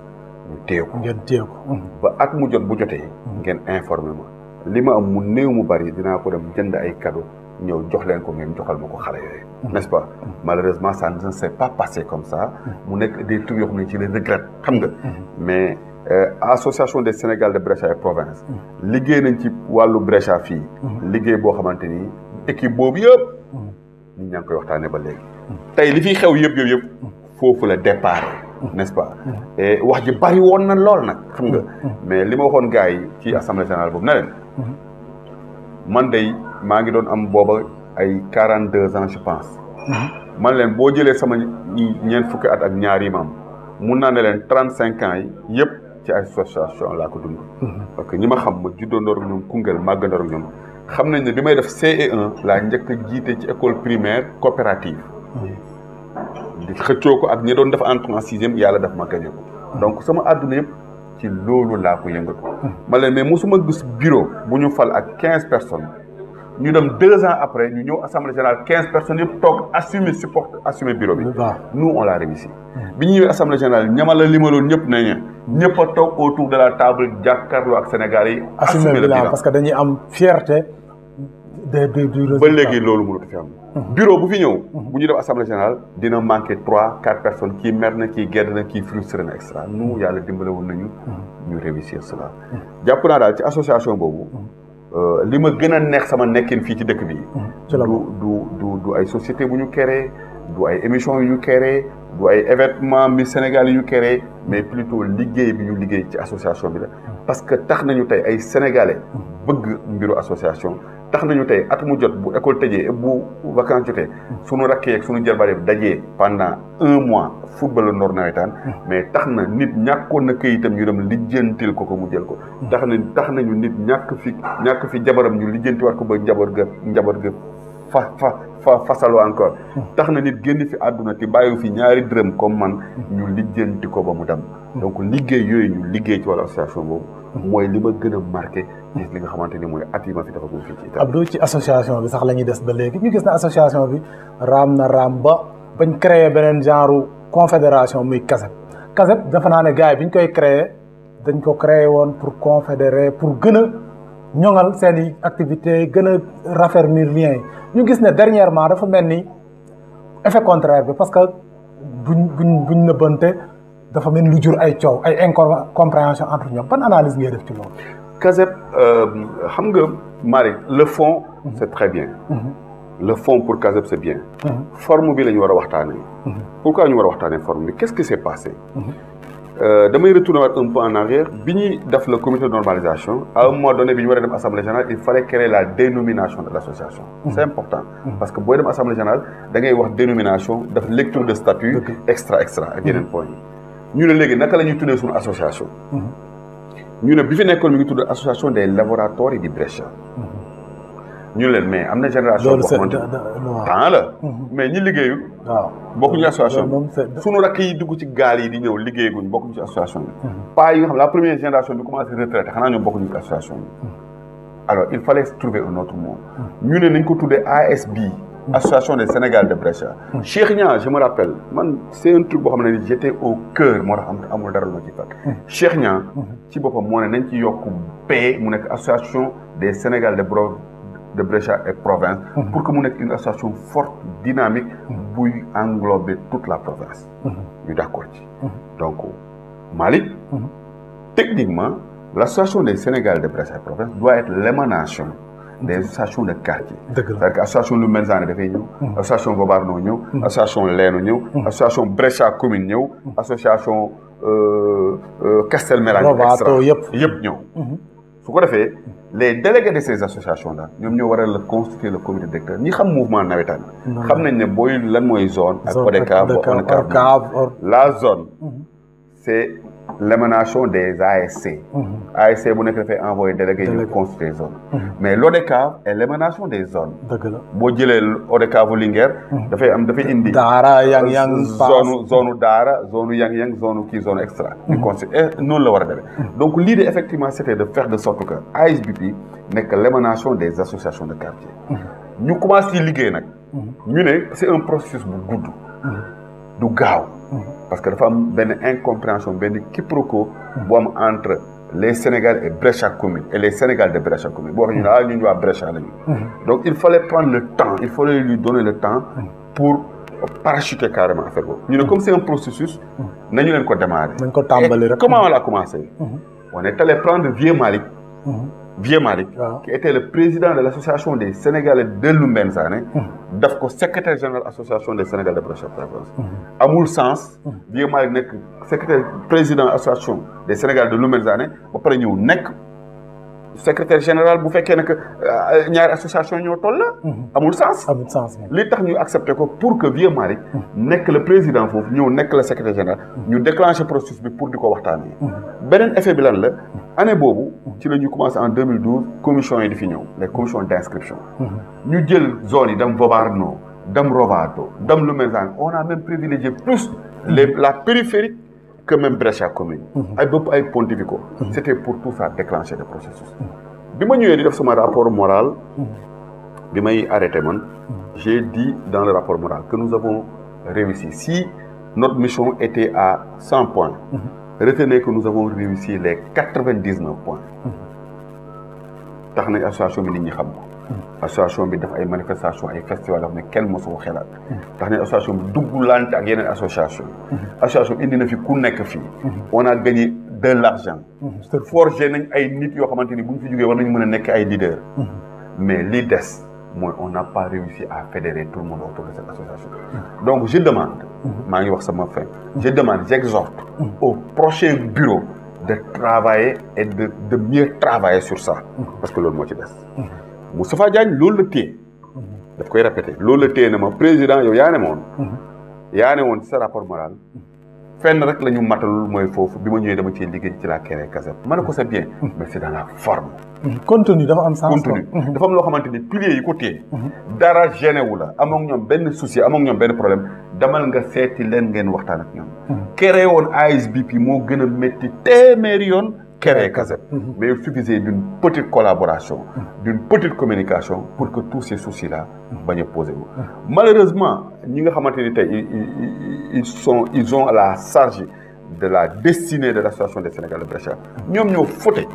ñu téye ko ngeen téye ko ba at mu jot bu jotee ngeen informé ma li ma am mu néew mu bari dinaa ko dem jënd ay cadeau ñëw jox leen ko ngeen joxal ma ko xale yooyu n'est-ce pas malheureusement ça ne s'est pas passé comme ça mu nekk des trucs yoo xam ne ci les regrette xam nga mais association des Sénégal de Brescia et province liggéey nañ ci wàllu Brescia fii liggéey boo xamante ni équipe boobu yëpp nit ñaa ngi koy waxtaanee ba léegi tey li fiy xew yëpp foofu la départ n'est-ce pas et wax ji bari woon na lool nag xam nga mais li ma waxoon gars yi ci assemblée générale boobu na leen man day maa ngi doon am booba ay 42 ans je pense man leen boo jëlee sama ñeent fukki at ak ñaar yi ma am mun naa ne leen 35 ans yi yëpp ci association laa ko dund parce que ñi ma xam ma juddoondoor ak ñoom Koungheul màggandoor ak ñoom xam nañ ne bi may def CE1 laa njëkk a jiite ci école primaire coopérative di xëccoo ko ak ñi doon def entrée en sixième yàlla daf ma gagné ko donc sama àdduna yëpp ci loolu laa ko yëngatu ma leen mais mosuma gis bureau bu ñu fal ak 15 personnes ñu dem 2 ans après ñu ñëw assemblée générale 15 personnes yëpp toog assumer bureau bi nous on l'a réussi bi ñu ñëwee assemblée générale ñama la limaloon ñëpp nañ ñëpp a toog autour de la table jàkkaarloo ak Sénégal yi assumer le bilan parce que dañuy am fierté du ba léegi loolu mënut fi am bureau bu fi ñëw bu ñu def assemblée générale dina manqué 3-4 personnes kii mer na kii gedd na kii frustré na extra nous yàlla dimbale woon nañu ñu réussir cela jàpp naa daal ci association boobu li ma gën a neex sama nekkin fii ci dëkk bi du ay société bu ñu créé du ay émission yu ñu créé du ay événement mi Sénégal yu ñu créé mais plutôt liggéey bi ñu liggéey ci association bi la parce que tax nañu tey ay sénégalais bëgg mbiru association tax nañu tey at mu jot bu école tëjee bu vacances jotee sunu rakkee ak sunu jarbaale bi dajee pendant 1 mois football ndoor nawetaan mais tax na nit ñàkkoon na këyitam ñu dem lijjantil ko mu jël ko tax nañu nit ñàkk fi jabaram ñu lijjanti war ko ba njaboot ga fasaloo encore tax na nit génn fi àdduna te bàyyi fi ñaari dërëm comme man ñu lijjanti ko ba mu dem donc liggéey yooyu ñu liggéey ci wàllu association boobu mooy li ma gën a marqué ci li nga xamante ni mooy at yi ma fi dafa fii ci Abdou ci association bi sax la ñuy des ba léegi ñu gis na association bi raam ba bañ créé beneen genre confédération muy CASEP dafa naa ne gars yi bi ñu koy créé dañ ko créé woon pour confédérer pour gën a ñoŋal seen i activités gën a raffermir liens yi ñu gis ne dernièrement dafa mel ni effet contraire bi parce que buñ nëbbante dafa mel lu jur ay coow ay incompréhension entre ñoom ban analyse ngay def ci loolu. CASEP xam nga Malick le fond c'est très bien. Le fond pour CASEP c'est bien. Forme bi la ñu war a waxtaanee. Pourquoi ñu war a waxtaanee forme bi qu'est-ce qui s'est passé. damay retourner un peu en arrière bi ñuy def le comité de normalisation à un moment donné bi ñu war a dem assemblée générale il fallait créer la dénomination de l'association. C'est important parce que booy dem assemblée générale da ngay wax dénomination def lecture de statut extra ak yeneen point yi. ñu ne léegi naka la ñuy tuddee suñu association. ñu ne bi fi nekkoon mi ngi tudd association des laboratori di Brescia. ñu leen mais am na génération boo xamante temps la mais ñi liggéeyul bokkuñu association bi suñu rakk yi dugg ci gaal yi di ñëw liggéeyaguñ bokkuñu ci association bi pas yi nga xam la première génération bi commencé retraité xanaa ñoom bokkuñu ci association bi alors il fallait trouver un autre mot ñu ne nañ ko tuddee ASB association des Sénégal de Brescia Cheikh Niang je me rappelle man c'est un truc boo xam ne j'étais au cœur moo tax amul dara lu ma ci fàtte Cheikh Niang ci boppam moo ne nañ ci yokk B mu nekk association des Sénégal de Brescia et province pour que mu nekk une association forte dynamique buy englober toute la province ñu d'accord ci donc Malick techniquement l'association des Sénégal de Brescia et province doit être l'émanation des associations de quartier c'est-à-dire que association lu Menzane dafay ñëw association Vobarno ñëw association Leeno ñëw association Brescia commune ñëw association Castelmelano extra yëpp ñëw su ko defee les délégués de ces associations là ñoom ñoo war a la constituer le comité directeur ñi xam mouvement nawetaan xam nañ ne lan mooy zone ak ODCAV la zone c'est l'émanation des ASC. ASC bu nekk dafay envoyé délégué ñu constituer zone. mais l'ODCAV est l'émanation des zones. dëgg la boo jëlee ODCAV Linguère. dafay indi. Daara yang zone Daara zone yang zone kii zone extra. ñu constituer et noonu la war a demee. donc l'idée effectivement c'était de faire de sorte que ASBP nekk l'émanation des associations de quartier. ñu commencé liggéey nag. ñu ne c'est un processus bu gudd. du gaaw. parce que dafa am benn incompréhension benn quiproquo bu am entre les Sénégal et Brescia commune et les Sénégal de Brescia commune boo xam ne ñun waa Brescia lañu. donc il fallait prendre le temps il fallait lui donner le temps pour parachuter carrément affaire boobu. ñu ne comme c'est un processus nañu leen ko démarrer. nañ ko tàmbali rek comment on l'a commencé. on est allé prendre Vieux Malick. Vieux Malick, qui était le président de l'association des Sénégalais de Loumbenzane, daf ko secrétaire général de l'association des Sénégalais de Brescia. amul sens. Vieux Malick nekk secrétaire président de l'association des Sénégalais de Loumbenzane ba pare ñëw nekk secrétaire général bu fekkee ne que ñaari association ñoo toll la. amul sens. amul sens li tax ñu accepté ko pour que Vieux Malick nekk le président foofu ñëw nekk le secrétaire général ñu déclenché processus bi pour di ko waxtaanee. beneen effet bi lan la année boobu ci la ñu commencé en 2012 commission yi di fi ñëw les commissions d'inscription. ñu jël zone yi dem Vobarno dem Rovato dem Loumbenzane on a même privilégié plus la périphérique que même Brescia commune. ay bëpp ay pontifico. c'était pour tout ça déclencher le processus. bi ma ñëwee di def sama rapport moral. bi may arrêté man. j'ai dit dans le rapport moral que nous avons réussi si notre mission était à 100 points. retenez que nous avons réussi les 99 points. tax nañ association bi nit ñi xam ko. association bi def ay manifestations ay festivals yoo xam ne kenn mosu ko xelaat. tax nañ association bi dugglante ak yeneen association. association indi na fi ku nekk fii. on a gagné de l'argent. forgé nañ ay nit yoo xamante ni bu ñu fi jógee war nañu mën a nekk ay leaders. mais li des mooy on n'a pas réussi à fédérer tout le monde autour de cette association. donc je demande. maa ngi wax sama fin. je demande j'exhorte au prochain bureau de travailler et de mieux travailler sur ça. parce que loolu moo ci des. Moustapha Diagne loolu la téye. daf koy répéter loolu la téye na ma président yow yaa ne moon. yaa ne woon ci sa rapport moral. fenn rek la ñu matalul mooy foofu bi ma ñëwee dama cee liggéey ci la créé Casep. ma ne ko c'est bien. mais c'est dans la forme. contenu dafa am sens. contenu dafa am loo xamante ni piliers yi ko téye. dara gêné wu la amoon ñoom benn souci amoon ñoom benn problème damal nga seeti leen ngeen waxtaan ak ñoom. créé woon ASBP moo gën a métti téeméeri yoon. créé Casep. mais il suffisait d'une petite collaboration. d'une petite communication pour que tous ces soucis-là bañ a posé wu. malheureusement ñi nga xamante ni tey ils ont la charge de la destinée de l'association des Sénégalais de Brescia ñoom ñoo fauté.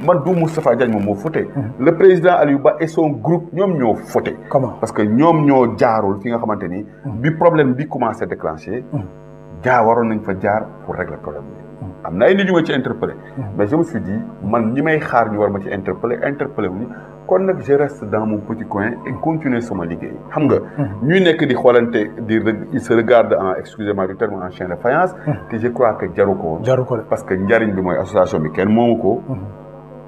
man du Moustapha Diagne moom moo fauté. le président Aliou Ba et son groupe ñoom ñoo fauté. comment parce que ñoom ñoo jaarul fi nga xamante ni. bi problème bi commencé déclencher. waroon nañ fa jaar pour régler problème bi. am na ay nit ñu ma ci interpellé. mais je me suis dit man ñi may xaar ñu war ma ci interpellé wu ñu kon nag je reste dans mon petit coin et continuer sama liggéey. xam nga ñuy nekk di xoolante il se regarde en excusez-moi du terme en chien de faïence. te je crois que jaru ko. parce que njariñ bi mooy association bi kenn moomu ko.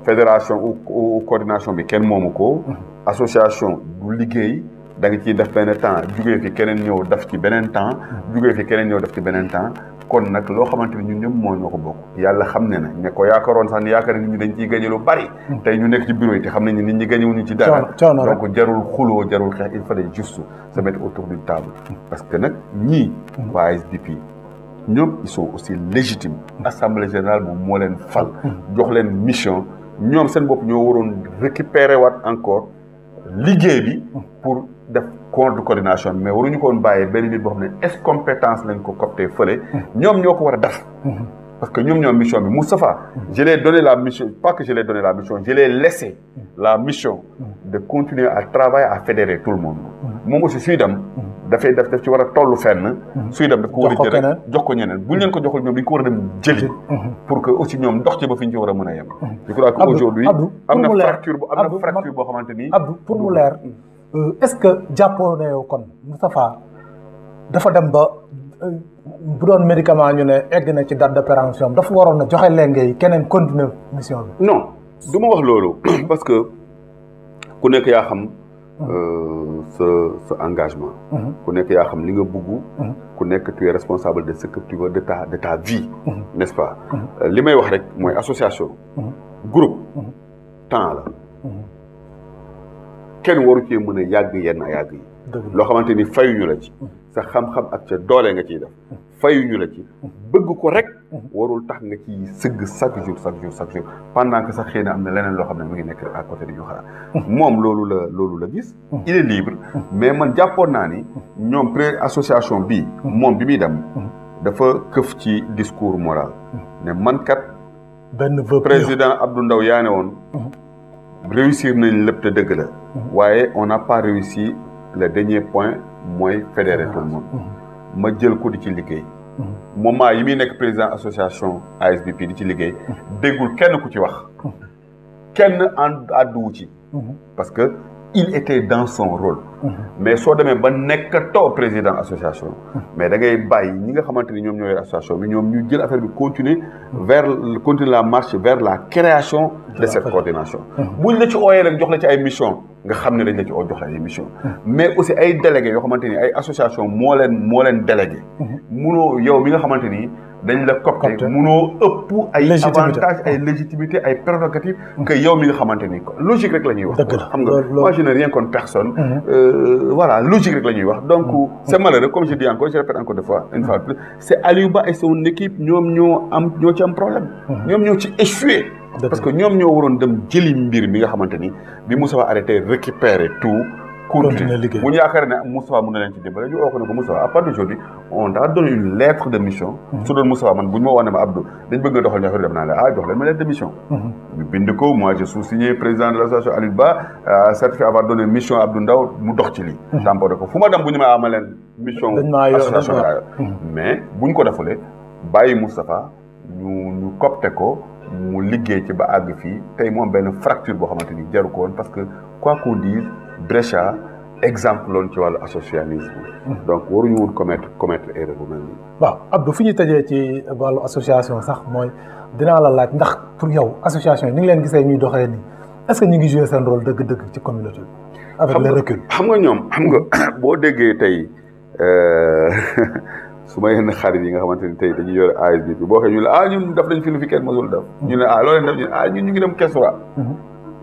fédération ou coordination bi kenn moomu ko. association du liggéey da nga ciy def benn temps jugee fi keneen ñëw def ci beneen temps. jugee fi keneen ñëw def ci beneen temps. kon nag loo xamante ni ñun ñëpp moo ñoo ko bokk. yàlla xam ne na ne ko yaakaaroon sax ni yaakaar nit ñi dañ ciy gagné lu bari. tey ñu nekk ci bureau yi te xam nañ ni nit ñi gagné wuñu ci dara. donc jarul xuloo jarul xeex il fallait juste se mettre autour d'une table. parce que nag ñii. waa ASBP ñoom ils sont aussi légitimes. assemblée générale moom moo leen fal. jox leen mission. ñoom seen bopp ñoo waroon récupérer waat encore liggéey bi pour def compte de coordination mais waruñu ko woon bàyyee benn nit boo xam ne est-ce compétence lañ ko copté fële. ñoom ñoo ko war a def. parce que ñoom ñoo mission bi Moustapha. je l'ai donné la mission pas que je l'ai donné la mission je l'ai laissé la mission de continuer à travailler à fédérer tout le monde. moom aussi suy dem. daf ci war a tollu fenn. suy dem daf ko war a jël jox ko ñeneen bu ñu leen ko joxul ñoom dañ ko war a dem jëli. pour que aussi ñoom dox ci ba fi ñu ci war a mën a yem. je crois que aujourd'hui am na fracture boo xamante ni. Abdou pour mu leer est-ce que jàppoo na yow kon Moustapha dafa dem ba bu doon médicament ñu ne egg na ci date de péremption dafa waroon na joxe lenge yi keneen continuer mission bi. non du ma wax loolu parce que ku nekk yaa xam ce engagement. ku nekk yaa xam li nga bëgg. ku nekk tu es responsable de ce que tu veux de ta vie. n'est-ce pas. li may wax rek mooy association. groupe temps la. kenn waru cee mën a yàgg yenn yàgg yi. loo xamante ni fayuñu la ci. sa xam-xam ak ca doole nga ciy def. fayuñu la ci. bëgg ko rek. warul tax nga ci sëgg chaque jour pendant que sax xëy na am na leneen loo xam ne mu ngi nekk à côté di ñu xaar. moom loolu la gis. il est libre mais man jàppoon naa ni ñoom association bii. moom bi muy dem. dafa këf ci discours moral. ne man kat. benn président Abdou Ndaw yaa ne woon. réussir nañ lépp te dëgg la. waaye on n'a pas réussi le dernier point mooy fédérer tout le monde. ma jël ko di ci liggéey. moment yi muy nekk président association ASBP di ci liggéey. déggul kenn ku ci wax. kenn àdduwu ci. parce que il était dans son rôle. mais soo demee ba nekkatoo président association. mais da ngay bàyyi ñi nga xamante ni ñoom ñoo yor association bi ñoom ñu jël affaire bi continuer la marche vers la création de cette coordination. buñ la ci ooyee rek jox la ci ay mission nga xam ne dañ la ci oo jox la ay mission mais aussi ay délégués yoo xamante ni ay association moo leen délégué. munoo yow mi nga xamante ni dañ la copte munoo ëpp ay avantages ay légitimité ay prérogatives que yow mi nga xamante ni logique rek la ñuy wax. xam nga moi je n'ai rien contre personne. Voilà logique rek la ñuy wax donc c'est malheureux comme je dis encore je répète encore une fois de plus c'est Aliou Ba et son équipe ñoom ñoo ci am problème. ñoom ñoo ci échoué. parce que ñoom ñoo waroon dem jëli mbir mi nga xamante ni bi Moustapha arrêté récupérer tout. continuer liggéey bu ñu yaakaar ne Moustapha mën na leen ci dimbale ñu oo ko ne ko Moustapha à partir d'aujourd'hui on t'a donné une lettre de mission. su doon Moustapha man bu ñu ma wax ne ma Abdou dañ bëgg nga doxal ñoo xam ne dem naa la jox leen ma lettre de mission. ñu bind ko moi je sous-signé président de l'association Aliou Ba certifié avoir donné mission Abdou Ndaw mu dox ci lii. tamponné ko fu ma dem bu ñu ma leen mission. association mais buñ ko defulee bàyyi Moustapha ñu copte ko mu liggéey ci ba àgg fii tey moom benn fracture boo xamante ni jaru ko woon parce que quoi qu'on dise Brescia exemple loolu ci wàllu associationnisme. donc waruñu woon commettre erreur bu mel nii. waaw Abdou fi ñu tëjee ci wàllu association sax mooy dinaa la laaj ndax pour yow association yi ni ngi leen gisee ñuy doxee nii est-ce que ñu ngi jouer seen rôle dëgg-dëgg ci communauté bi. avec le recul xam nga boo déggee tey su ma yenn xarit yi nga xamante ni tey dañuy yor ASBP boo xee ñu la ñun def nañ fi lu fi kenn mosul def. ñu ne loo leen def ñun ñu ngi dem Kesura.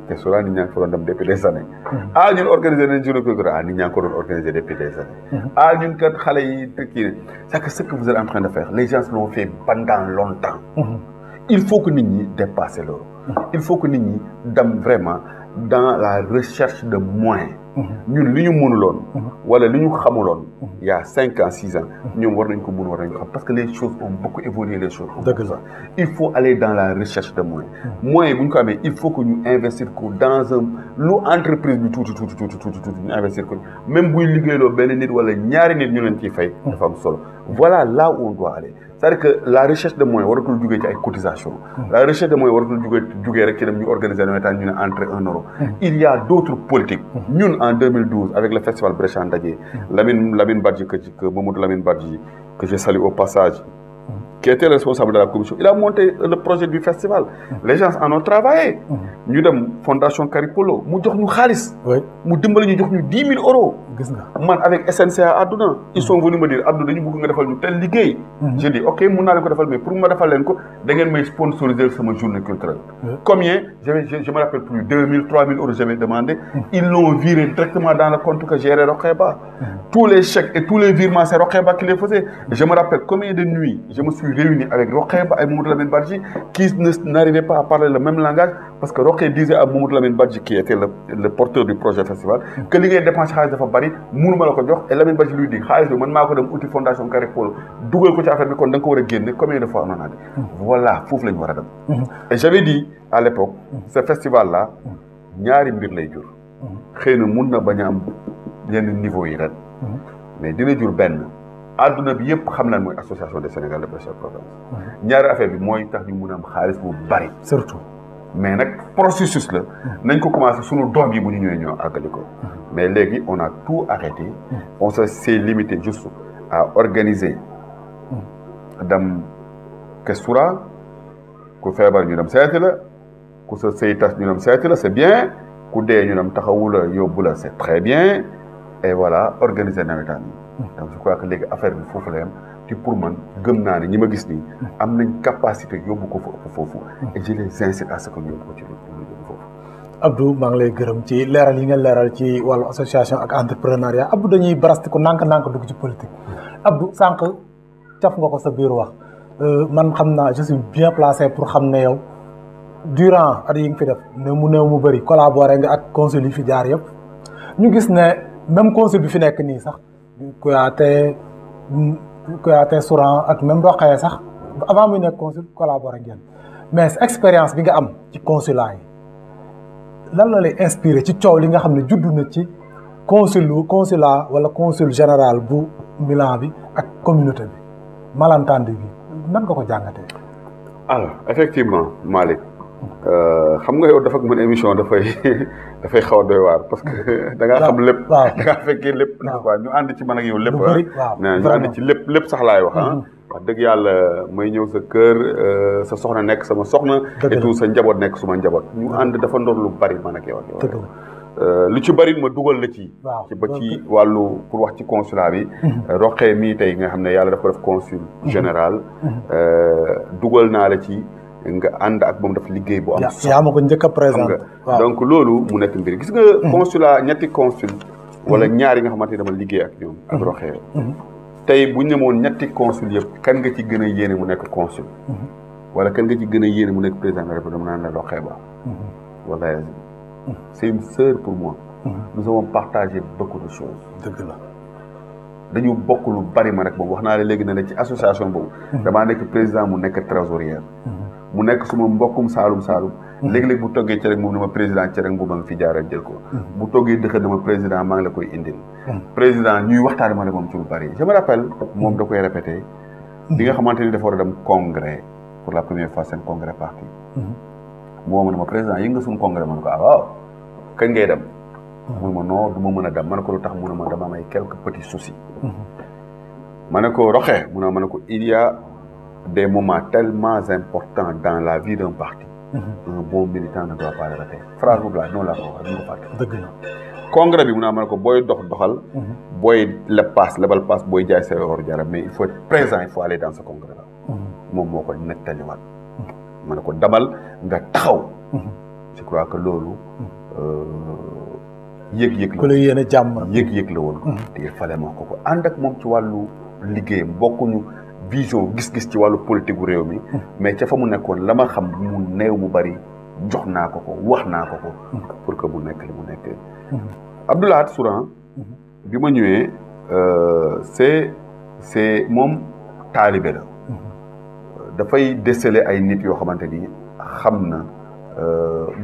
Kesura nit ñaa ngi fa doon dem depuis des années. ñun organiser nañ journée culturelle nit ñaa ngi ko doon organiser depuis des années. ñun kat xale yi kii ne c'est que ce que vous êtes en train de faire les gens l'ont fait pendant longtemps. il faut que nit ñi dépasser loolu. il faut que nit ñi dem vraiment dans la recherche de moyens. ñun li ñu mënuloon. wala li ñu xamuloon. il y a 5 ans 6 ans. ñoom war nañ ko mën war nañ ko xam parce que les choses ont beaucoup évolué les choses. dëgg la il faut aller dans la recherche de moyens. moyens bu ñu ko amee il faut que ñu investir ko dans un lu entreprise bi tuuti ñu investir ko même buy liggéeyloo benn nit wala ñaari nit ñu leen ciy fay. dafa am solo voilà là où on doit aller. c'est-à-dire que la recherche de moyens waratul jugee ci ay cotisations. la recherche de moyens waratul jugee rek ci dem ñu organiser nawetaan ñu ne entrée 1 euro. il y a d'autres politiques. ñun en 2012 avec le festival Brescia Ndaje. Lamine Badji que Mamadou Lamine Badji que je salue au passage. qui était le responsable de la commission il a monté le projet du festival. les gens en ont travaillé. ñu dem fondation Caripolo mu jox ñu xaalis. mu dimbali ñu jox ñu 10 000 euros. gis nga man avec SNCA Adduna. ils sont venus me dire Abdou dañu bëgg nga defal ñu tel liggéey. j'ai dit ok mun naa leen ko defal mais pour ma defal leen ko da ngeen may sponsoriser sama journée culturelle. combien je me rappelle plus 2 000 3 000 euros j'avais demandé. ils l'ont viré directement dans le compte que gérait Rokheba. tous les chèques et tous les virements c'est Rokheba qui les faisait. je me rappelle combien de nuits je me suis réuni avec Rokheba et Mamadou Lamine Badji qui n'arrivaient pas à parler le même langage parce que Rokheba disait à Mamadou Lamine Badji qui était le porteur du projet festival que li ngay dépense xaalis dafa bari mënuma la ko jox et Lamine Badji lui dit xaalis bi man maa ko dem uti fondation Carré Polo dugal ko ci affaire bi kon da nga ko war a génne combien de fois on en a dit voilà foofu la ñu war a dem et j'avais dit à l'époque ce festival là ñaari mbir lay jur xëy na mun na bañ a am yenn niveau yi ren mais dina jur benn adduna bi yëpp xam nañ mooy association des Sénégal de Brescia Provence ñaari affaire bi mooy tax ñu mun a am xaalis bu bari surtout mais nag processus la nañ ko commencé sunu doom yi bu ñu ñëwee ñoo àggali ko mais léegi on a tout arrêté on s'est limité juste à organiser dem Kestura ku feebar ñu dem seeti la ku sa sëy tas ñu dem seeti la c'est bien ku dee ñu dem taxawu la yóbbu la c'est très bien et voilà organiser nawetaan yi donc je crois que léegi affaire bi foofu la yam te pour man gëm naa ne ñi ma gis nii am nañ capacité yóbbu ko foofu et je les incite à ce que ñu yóbbu ko ci yóbbu foofu. Abdou maa ngi lay gërëm ci leeral yi nga leeral ci wàllu association ak entrepreneuriat Abdou dañuy barasti ko nànk-nànk dugg ci politique Abdou sànq caf nga ko sa biir wax man xam naa je suis bien placé pour xam ne yow durant at yi nga fi def néew mu bëri collaboré nga ak consul yi fi jaar yëpp ñu gis ne même consul bi fi nekk nii sax Kouyaté Souran ak même Rokhaya sax avant muy nekk consul collaboré ngeen mais expérience bi nga am ci consulat yi lan la lay inspiré ci coow li nga xam ne juddu na ci consulat wala consul général bu Milan bi ak communauté bi malentendu bi nan nga ko jàngatee. alors effectivement Malick xam nga yow dafa mën émission dafay xaw a doy waar parce que da ngaa xam lépp. waaw da ngaa fekkee lépp. waaw ñu ànd ci man ak yow lépp. lu bëri waaw ñu ànd ci lépp sax laay wax ah. wax dëgg yàlla may ñëw sa kër sa soxna nekk sama soxna. et tout sa njaboot nekk suma njaboot. ñu ànd dafa ndor lu bari man ak yow. lu ci bari ma dugal la ci. ci ba ci wàllu pour wax ci consulat bi. Rokhaya mii tey nga xam ne yàlla dafa ko def consul général. dugal naa la ci. nga ànd ak moom daf liggéey bu am solo yaa ma ko njëkk a présenté donc loolu mu nekk mbir gis nga consulat ñetti consul wala ñaar yi nga xamante ne dama liggéey ak ñoom ak Rokhaya tey bu ñu nemoon ñetti consul yëpp kan nga ci gën a yéene mu nekk consul wala kan nga ci gën a yéene mu nekk président de la République dama naan la Rokhaya Ba wala c'est une sœur pour moi nous avons partagé beaucoup de choses dëgg la dañu bokk lu bari ma rek boobu wax naa la léegi ne la ci association boobu damaa nekk président mu nekk trésorier mu nekk suma mbokkum saalum léegi-léegi bu toggee cere moom ne ma président cere bu ma ngi fi jaaral jël ko bu toggee dëkk na ma président maa ngi la koy indil président ñuy waxtaan ma ne moom ci lu bari je me rappelle moom da koy répété bi nga xamante ni dafa war a dem congrès pour la première fois seen congrès parti moo ma ne ma président yi nga suñu congrès ma ne ko waaw kañ ngay dem mu ne ma non du ma mën a dem ma ne ko lu tax mu ne ma dama am ay quelques petits soucis ma ne ko Rokhaya mu ne ma ne ko il y a des moments tellement importants dans la vie d'un parti. Un bon militant ne doit pas le rater. Phrase boobu laa noonu laa ko wax ko fàtte. dëgg la congrès bi mu ne ma ne ko booy doxal. booy lebal paas booy jaay sa or jara mais il faut être présent il faut aller dans ce congrès là. moom moo ko nettaliwaat. ma ne ko damal nga taxaw. je crois que loolu. yëg-yëg la ku la yéene jàmm. yëg-yëg la woon. te il fallait ma ko ànd ak moom ci wàllu liggéeyam bokkuñu. vision gis-gis ci wàllu politique gu réew mi mais ca fa mu nekkoon la ma xam mu néew mu bari jox naa ko wax naa ko pour que mu nekk li mu nekk Abdou Lahad Souran bi ma ñëwee c'est moom taalibe la dafay déceler ay nit yoo xamante ni xam na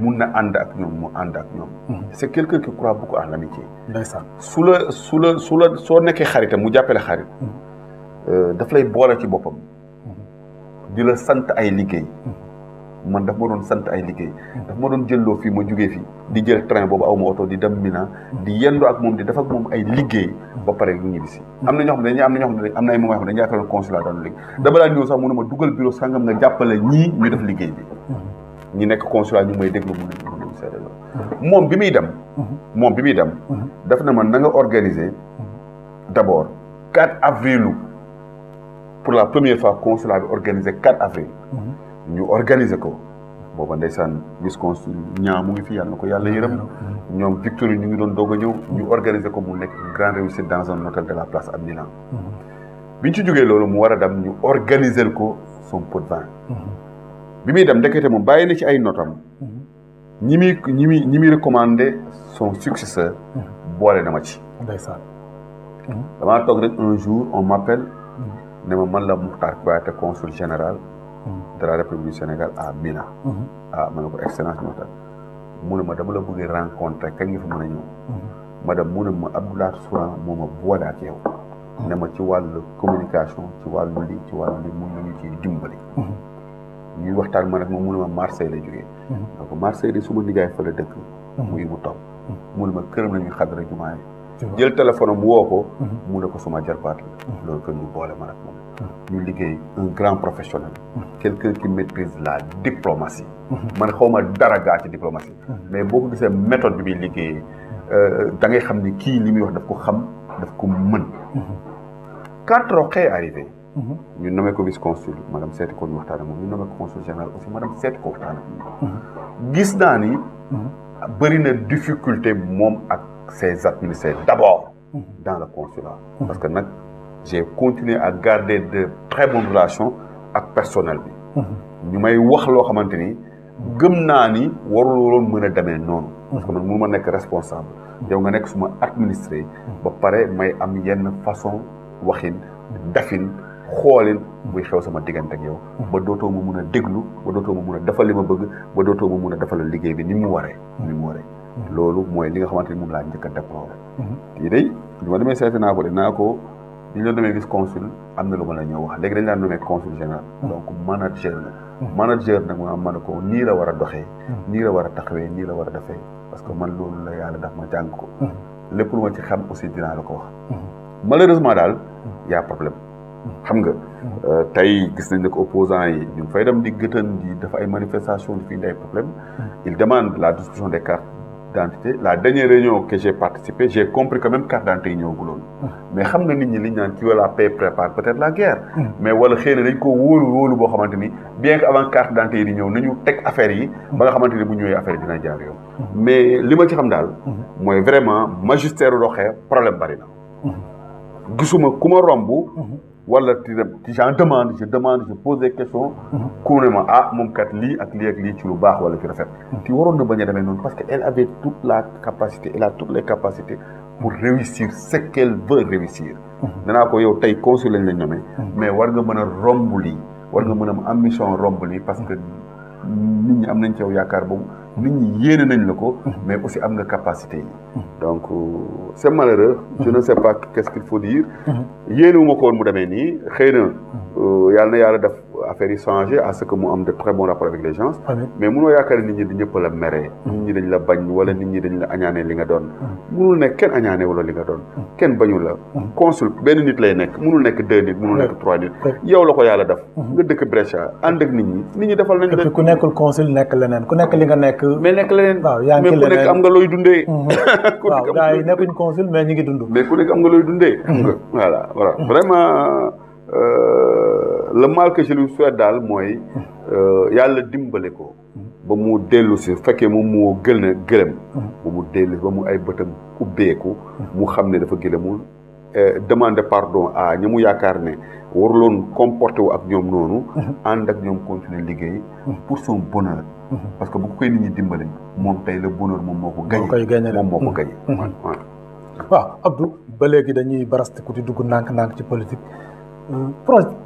mun na ànd ak ñoom mu ànd ak ñoom c'est quelqu'un qui croit beaucoup à l'amitié ndeysaan su la soo nekkee xaritam mu jàppale xarit daf lay boole ci boppam di la sant ay liggéey man daf ma doon sant ay liggéey daf ma doon jëlloo fii ma jugee fii di jël train boobu aw ma oto di dem Mina di yendu ak moom di def ak moom ay liggéey ba pare ñu ñibbi si am na ñoo xam ne am na ay moments yoo xam ne dañu yaakaar consulat daanu liggéey dama daan ñëw sax mu ne ma dugal bureau sangam nga jàppale ñii ñu def liggéey bi ñi nekk consulat ñu may déglu mu ne seede la moom bi muy dem daf na man na nga organiser d'abord 4 avril pour la première fois consulat bi organisé 4 avril ñu organiser ko booba ndeysaan vice consul ñaa mu ngi fi yàlla na ko yàlla yërëm ñoom Victor ñu ngi doon doog a ñëw ñu organiser ko mu nekk une grande réussite dans un hôtel de la place à Milan biñ ci jógee loolu mu war a dem ñu organiser ko son pot de vin bi muy dem ndekete moom bàyyi na ci ay notam ñi muy recommandé son successeur boole na ma ci ndeysaan damaa toog rek un jour on m'appelle ne ma man la Moukhtar Kouyaté consul général de la République du Sénégal à Mina ma ne ko excellence Moukhtar mu ne ma dama la bëgg rencontrer kañ nga fa mën a ñëw madame mu ne ma Abdou Lahad Souran moo ma boole ak yow ne ma ci wàllu communication ci wàllu li mun nañu ci dimbali ñuy waxtaan ma nag moom mu ne ma Marseille lay jógee donc Marseille de suma nijaay fa la dëkk muy mu taw mu ne ma këram nañuy xadra jumaa yi jël téléphone am woo ko mu ne ko suma jarbaat la loolu que ñu boole ma ak moom ñu liggéey un grand professionnel quelqu'un qui maîtrise la diplomatie man xawma dara gaa ci diplomatie mais boo ko gisee méthode bi muy liggéeyee da ngay xam ni kii li muy wax daf ko xam daf ko mën quand Rokhaya est arrivé ñu nommé ko vice-consul madame seeti ko ñu waxtaan ak moom ñu nommé ko consul général aussi madame seeti ko waxtaan ak moom gis naa ni bëri na difficulté moom ak ses administrés d'abord dans le consulat parce que nag j'ai continué à garder de très bonnes relations ak personnel bi ñu may wax loo xamante ni gëm naa ni warul woon mën a demee noonu parce que man mënu ma nekk responsable yow nga nekk suma administré ba pare may am yenn façon waxin dafin xoolin buy xew sama diggante ak yow ba dootoo ma mun a déglu ba dootoo ma mun a defal li ma bëgg ba dootoo ma mun a defal liggéey bi ni mu waree loolu mooy li nga xamante ni moom laa njëkk a déploré yi day li ma demee seeti naa ko de naa ko li ñu la demee gis consul am na lu ma la ñëw wax léegi dañ laa nommé consul général donc manager la manager nag ma mën a ko nii la war a doxee nii la war a taxawee nii la war a defee parce que man loolu la yàlla daf ma jàng ko lépp lu ma ci xam aussi dinaa la ko wax malheureusement daal y a problème xam nga tey gis nañ ne ko opposants yi ñu ngi fay dem di gëtën di dafa ay manifestations di fi indi ay problème il demande la distribution des cartes d'identité la dernière réunion que j'ai participé j'ai compris que même carte d'identité yi ñëwaguloon mais xam nga nit ñi li ñu naan qui veut la paix prépare peut-être la guerre mais wala xëy na dañ ko wóolu boo xamante ni bien que avant carte d'identité yi di ñëw nañu teg affaire yi ba nga xamante ni bu ñëwee affaire yi dina jaar yoon mais li ma ci xam daal mooy vraiment magistère Rokhaya problème bari na gisuma ku ma romb wala j'en demande je pose des questions ku ne ma moom kat lii ak lii ci lu baax wala ci rafet ti waroon na bañ a demee noonu parce que elle avait toute la capacité elle a toutes les capacités pour réussir ce qu'elle veut réussir danaa ko yow tey consul lañ nommé mais war nga mën a romb lii war nga mën a am ambition romb lii parce que nit ñi am nañ ci yow yaakaar boobu nit ñi yéene nañ la ko mais aussi am nga capacité yi donc c'est malheureux je ne sais pas qu'est-ce qu'il faut dire yéenewuma ko woon mu demee nii xëy na yàlla na yàlla def affaire yi changé à ce que mu am de très bons rapports avec les gens mais munoo yaakaar nit ñi di ñëpp la meree nit ñi dañ la bañ wala nit ñi dañ la añaane li nga doon munul nekk kenn añaane wala li nga doon kenn bañu la consul benn nit lay nekk munul nekk 2 nit munul nekk 3 nit yow la ko yàlla def nga dëkk Brescia ànd ak nit ñi defal nañ leen ku nekkul consul nekk leneen ku nekk li nga nekk mais nekk leneen waaw yaa ngi mais ku nekk am nga looy dundee waaw gars yi nekkuñ consul mais ñu ngi dund mais ku nekk am nga looy dundee voilà vraiment le mal que je lui souhaite daal mooy yàlla dimbale ko ba mu dellu si fekkee moom moo gën a gërëm ba mu dellu ba mu ay bëtam ubbeeku mu xam ne dafa gëlëmul demander pardon à ñi mu yaakaar ne waruloon comporté wu ak ñoom noonu ànd ak ñoom continuer liggéey pour son bonheur parce que bu ko koy nit ñi dimbale moom tey le bonheur moom moo ko gagné moom moo ko gagné waaw Abdou ba léegi dañuy barastiku di dugg ndànk-ndànk ci politique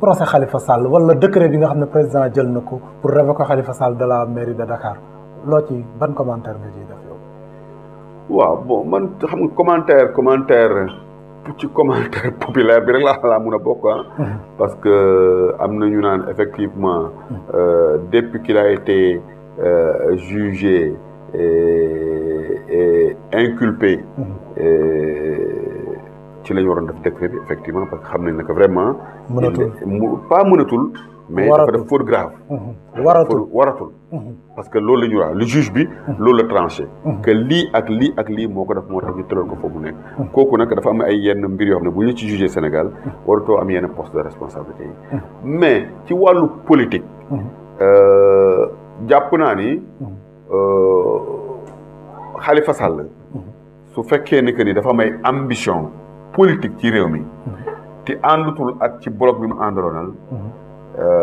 procès Khalifa Sall wala décret bi nga xam ne président jël na ko pour révoquer Khalifa Sall de la mairie de Dakar loo ci ban commentaire nga ciy def yow waaw bon man xam nga commentaire ci commentaire populaire bi rek laa mun a bokk parce que am na ñu naan effectivement depuis qu'il a été jugé et inculpé ci la ñu waroon def décret bi effectivement parce que xam nañ ne que vraiment pas mënatul mais dafa def faute grave waratul parce que loolu la ñu wax le juge bi loolu la tranché que lii ak lii moo ko def moo tax ñu tëral ko foofu nekk kooku nag dafa am ay yenn mbir yoo xam ne bu ñu ci jugé Sénégal waratoo am yenn poste de responsabilité yi mais ci wàllu politique jàpp naa ni Khalifa Sall su fekkee ni que ni dafa am ay ambition politique ci réew mi te àndutul ak ci bloc bi mu àndaloonal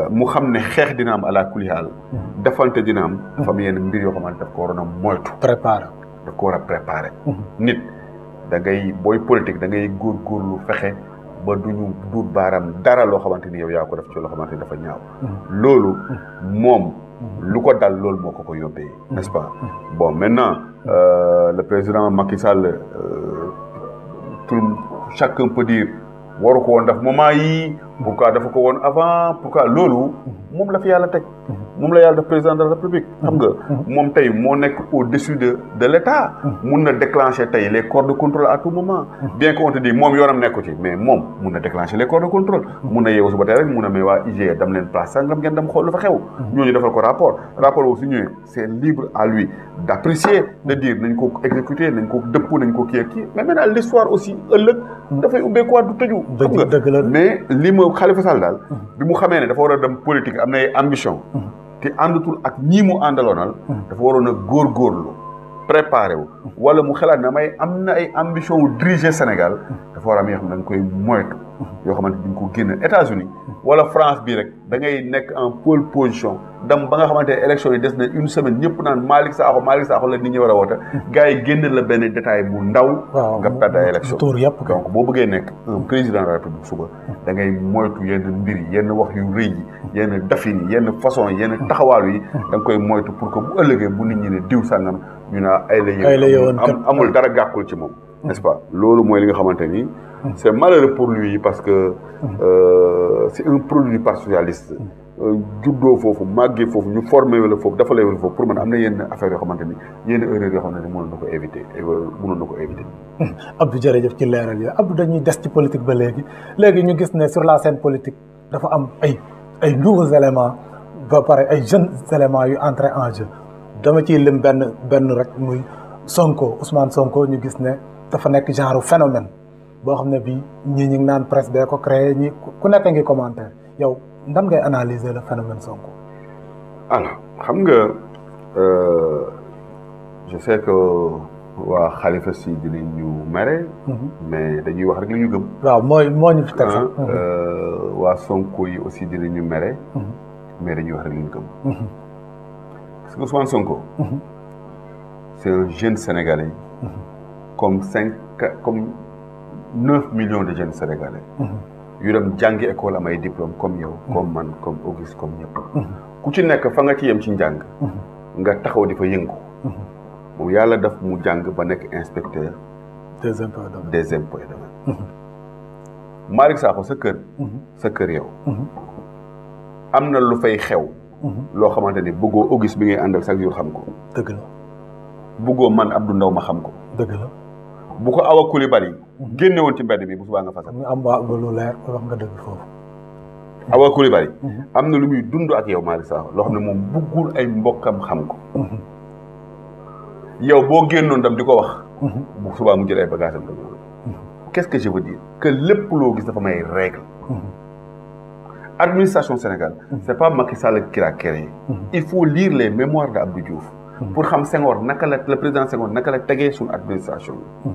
mu xam ne xeex dina am ala kulli haal defante dina am dafa am yenn mbir yoo xamante daf ko waroon a moytu daf ko war a préparer nit da ngay booy politique da ngay góorgóorlu fexe ba duñu duut baaraam dara loo xamante ni yow yaa ko def ci loo xamante ni dafa ñaaw loolu moom lu ko dal loolu moo ko yóbbee n'est-ce pas bon maintenant le président Macky Sall chacun peut dire waru ko woon def moment yii pourquoi dafa ko woon avant pourquoi loolu moom la fi yàlla teg moom la yàlla def président de la république xam nga moom tey moo nekk au-dessus de l'état mun na déclencher tey les corps de contrôle à tout moment bien qu'on te dit moom yoonam nekku ci mais moom mun na déclencher les corps de contrôle mun na yeewu suba tey rek mun na may waa IGE dam leen place sangam ngeen dem xool lu fa xew ñooñu defal ko rapport boobu su ñëwee c'est libre à lui d'apprécier de dire nañ ko exécuter nañ ko dëpp nañ ko kii mais maintenant l'histoire aussi ëllëg dafay ubbeekuwaat du tëju xam nga mais li ma Khalifa Sall daal bi mu xamee ne dafa war a dem politique am na ay ambition te àndatul ak ñii mu àndaloonal dafa waroon a góorgóorlu préparé wu wala mu xalaat ne am na ay ambition wu diriger Sénégal dafa war a am yoo xam ne da nga koy moytu yoo xamante ni ko génn États-Unis wala France bii rek da ngay nekk en pole position dem ba nga xamante ne élection yi des na une semaine ñëpp naan Malick Sakho la nit ñi war a woote gars yi génn la benn détail bu ndaw nga perdre ay élection donc boo bëggee nekk un président de la République suba da ngay moytu yenn mbir yi yenn wax yu rëy yi yenn dafin yi yenn façon yi yenn taxawaalu yi da nga koy moytu pour que bu ëllëgee bu nit ñi ne diw sàngam ñu naa ay la yoon amul dara gàkkul ci moom n'est-ce pas loolu mooy li nga xamante ni c'est malheureux pour lui parce que c'est un produit du parti socialiste juddoo foofu màggee foofu ñu formé wala foofu dafa lay wala foofu pour man am na yenn affaire yoo xamante ni yenn erreur yoo xamante ni mënoon na ko éviter Abdou jërëjëf ci leeral yi Abdou dañuy des ci politique ba léegi ñu gis ne sur la scène politique dafa am ay nouveaux éléments ba pare ay jeunes éléments yu entré en jeu dama ciy lim benn rek muy Sonko Ousmane Sonko ñu gis ne dafa nekk genre phénomène boo xam ne bii ñii ñu ngi naan presse bee ko créé ñi ku nekk ngi commentaire yow nan ngay analyser le phénomène Sonko. alors xam nga je sais que waa Khalifa si dinañ ñu mere. mais dañuy wax rek li ñu gëm. waaw moo ñu fi teg sax. waa Sonko yi aussi dinañ ñu mere. mais dañuy wax rek li ñu gëm. parce que Ousmane Sonko. c'est un jeune Sénégalais. comme 9 millions de jeunes Sénégalais. yu dem jàngi école am ay diplôme comme yow. comme man comme Auguste comme ñëpp. ku ci nekk fa nga ci yem ci njàng. nga taxaw di fa yëngu. moom yàlla daf mu jàng ba nekk inspecteur. des impôts et domaines. Malick Sakho sa kër yow. am na lu fay xew. loo xamante ni bëggoo Auguste bi ngay àndal chaque jour xam ko. dëgg la. bëggoo man Abdou Ndaw ma xam ko. dëgg la. bu ko Awa Coulibaly génne woon ci mbedd mi bu subaa nga fasal. ñu am waa lu leer wax nga dëgg foofu. Awa Coulibaly am na lu muy dund ak yow Malick Sakho loo xam ne moom bëggul ay mbokkam xam ko. yow boo génnoon dem di ko wax. bu subaa mu jël ay bagages am dem. qu'est-ce que je veux dire que lépp loo gis dafa may règle. administration Sénégal c'est pas Macky Sall qui l'a créé. il faut lire les mémoires de Abdou Diouf. pour xam Senghor naka la le président Senghor naka la tegee suñu administration bi.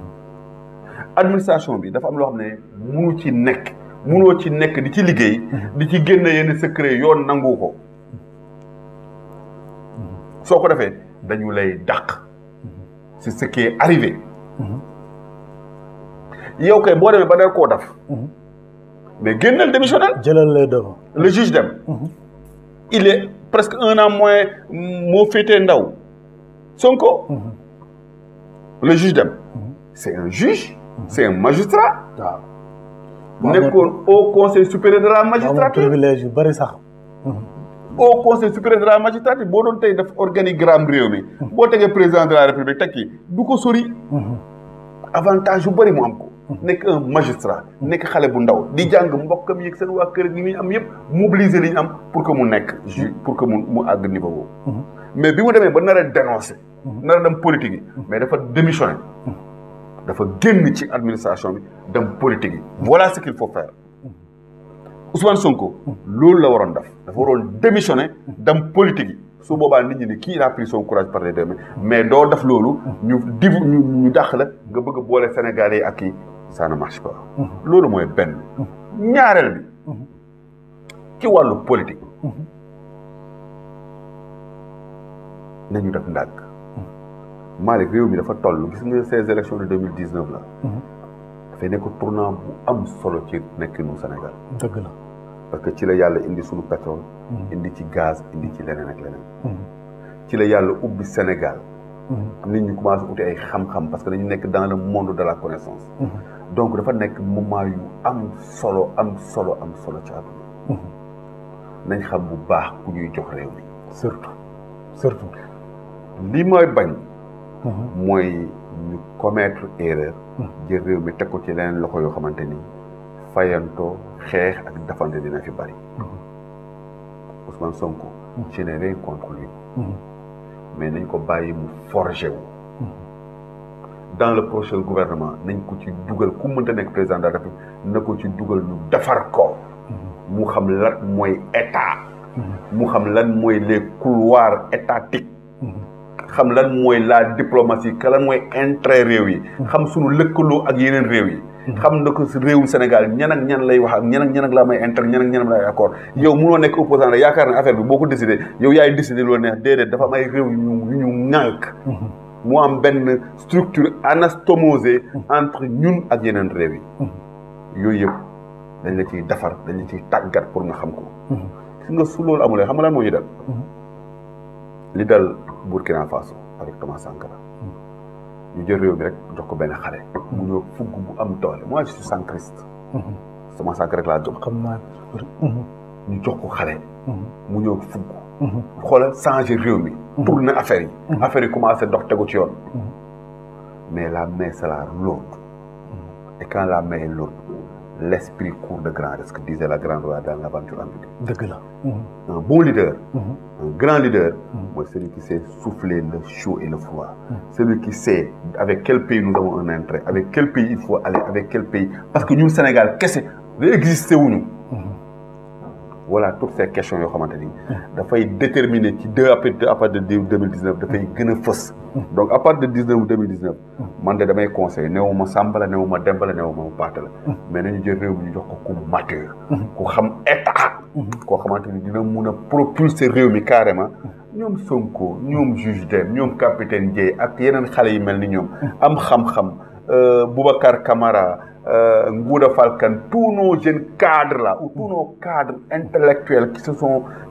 administration bi dafa am loo xam ne munoo ci nekk di ci liggéey. di ci génne yenn secret yoon nangu ko. soo ko defee dañu lay dàq. c'est ce qui est arrivé. yow kay boo demee ba dal koo def. mais génnal démissionnel. jëlal les devants. le juge dem. il est presque 1 an moins moo féetee ndaw. Sonko. le juge dem. c'est un juge. c'est un magistrat. waaw. nekkoon au conseil supérieur de la magistrature. privilège yu bari sax. au conseil supérieur de la magistrature boo doon tey def organigramme réew mi. boo tegee président de la république tekki du ko sori. avantage yu bari mu am ko. nekk un magistrat. nekk xale bu ndaw di jàng mbokkam yeeg seen waa kër gi muy am yëpp mobiliser li ñu am pour que mu nekk juge pour que mu àgg niveau boobu. mais bi mu demee ba nar a dénoncer. nar a dem politique yi. mais dafa démissionné. dafa génn ci administration bi dem politique yi. voilà ce qu'il faut faire. Ousmane Sonko. loolu la waroon def. dafa waroon démissionné dem politique yi. su boobaa nit ñi ne kii il a pris son courage par les deux mains mais doo def loolu. ñu dàq la nga bëgg a boole Sénégalais yi ak kii ça ne marche pas. loolu mooy benn. ñaareel bi. ci wàllu politique. nañu def ndànk. Malick réew mi dafa toll gis nga ces élections de 2019 la. dafay nekk tournant bu am solo ci nekkinu Sénégal. dëgg la. parce que ci la yàlla indi sunu pétrole. indi ci gaz indi ci leneen ak leneen. ci la yàlla ubbi Sénégal. nit ñi commencé uti ay xam-xam parce que dañu nekk dans le monde de la connaissance. donc dafa nekk moment yu am solo ci àdduna. nañ xam bu baax ku ñuy jox réew mi. surtout. li mooy bañ. mooy ñu commettre erreur. jël réew mi teg ko ci leneen loxo yoo xamante ni fayantoo xeex ak dafante dina fi bari. Ousmane Sonko. je n'ai rien contre lui. mais nañ ko bàyyi mu forger wu. dans le prochain gouvernement nañ ko ci dugal ku mënta nekk président de la République na ko ci dugal ñu defar ko. mu xam lan mooy état. mu xam lan mooy les couloirs étatiques. xam lan mooy la diplomatie ka lan mooy intérêt réew yi. xam sunu lëkkaloo ak yeneen réew yi. xam na ko réewum Sénégal ñan ak ñan lay wax ak ñan ak laa may intérêt ñan ak ñan lay accord yow munoo nekk opposant la yaakaar na affaire bi boo ko décidé yow yaay décidé loolu neex déedéet dafa am ay réew yu ñu ŋànk. mu am benn structure anastomosée entre ñun ak yeneen réew yi. yooyu yëpp dañ la ciy defar dañ la ciy tàggat pour nga xam ko. gis nga su loolu amulee xam nga lan moo ñu dal. li dal Burkina Faso avec Thomas Sankara. ñu jël réew mi rek jox ko benn xale. mu ñëw fugg bu am doole moi je suis centriste. Thomas Sankara rek laa jóg. xam naa ñu jox ko xale. mu ñëw fugg. xoolal changer réew mi. tourner affaire yi. affaire yi commencé dox tegu ci yoon. mais la main sera lourde. et quand la main est lourde l'esprit court de grand risque disait la grande loi dans l'aventure ambiguë. dëgg la. un bon leader. un grand leader. mooy celui qui sait souffler le chaud et le froid. celui qui sait avec quel pays nous avons un intérêt avec quel pays il faut aller avec quel pays parce que ñun Sénégal kese existé wuñu. voilà toutes ces questions yoo xamante ni dafay déterminer ci à partir de 2019 dafay gën a fës. donc à partir de 2019 man de damay conseil néew ma Samba la néew ma Demba la néew ma Paate la mais nañu jël réew mi ñu jox ko ku mature ku xam état koo xamante ni dina mun a propulser réew mi carrément ñoom Sonko ñoom juge Dème ñoom capitaine Dièye ak yeneen xale yi mel ni ñoom am xam-xam Boubacar Camara Ngouda Fall Kane tous nos jeunes cadres là ou tous nos cadres intellectuels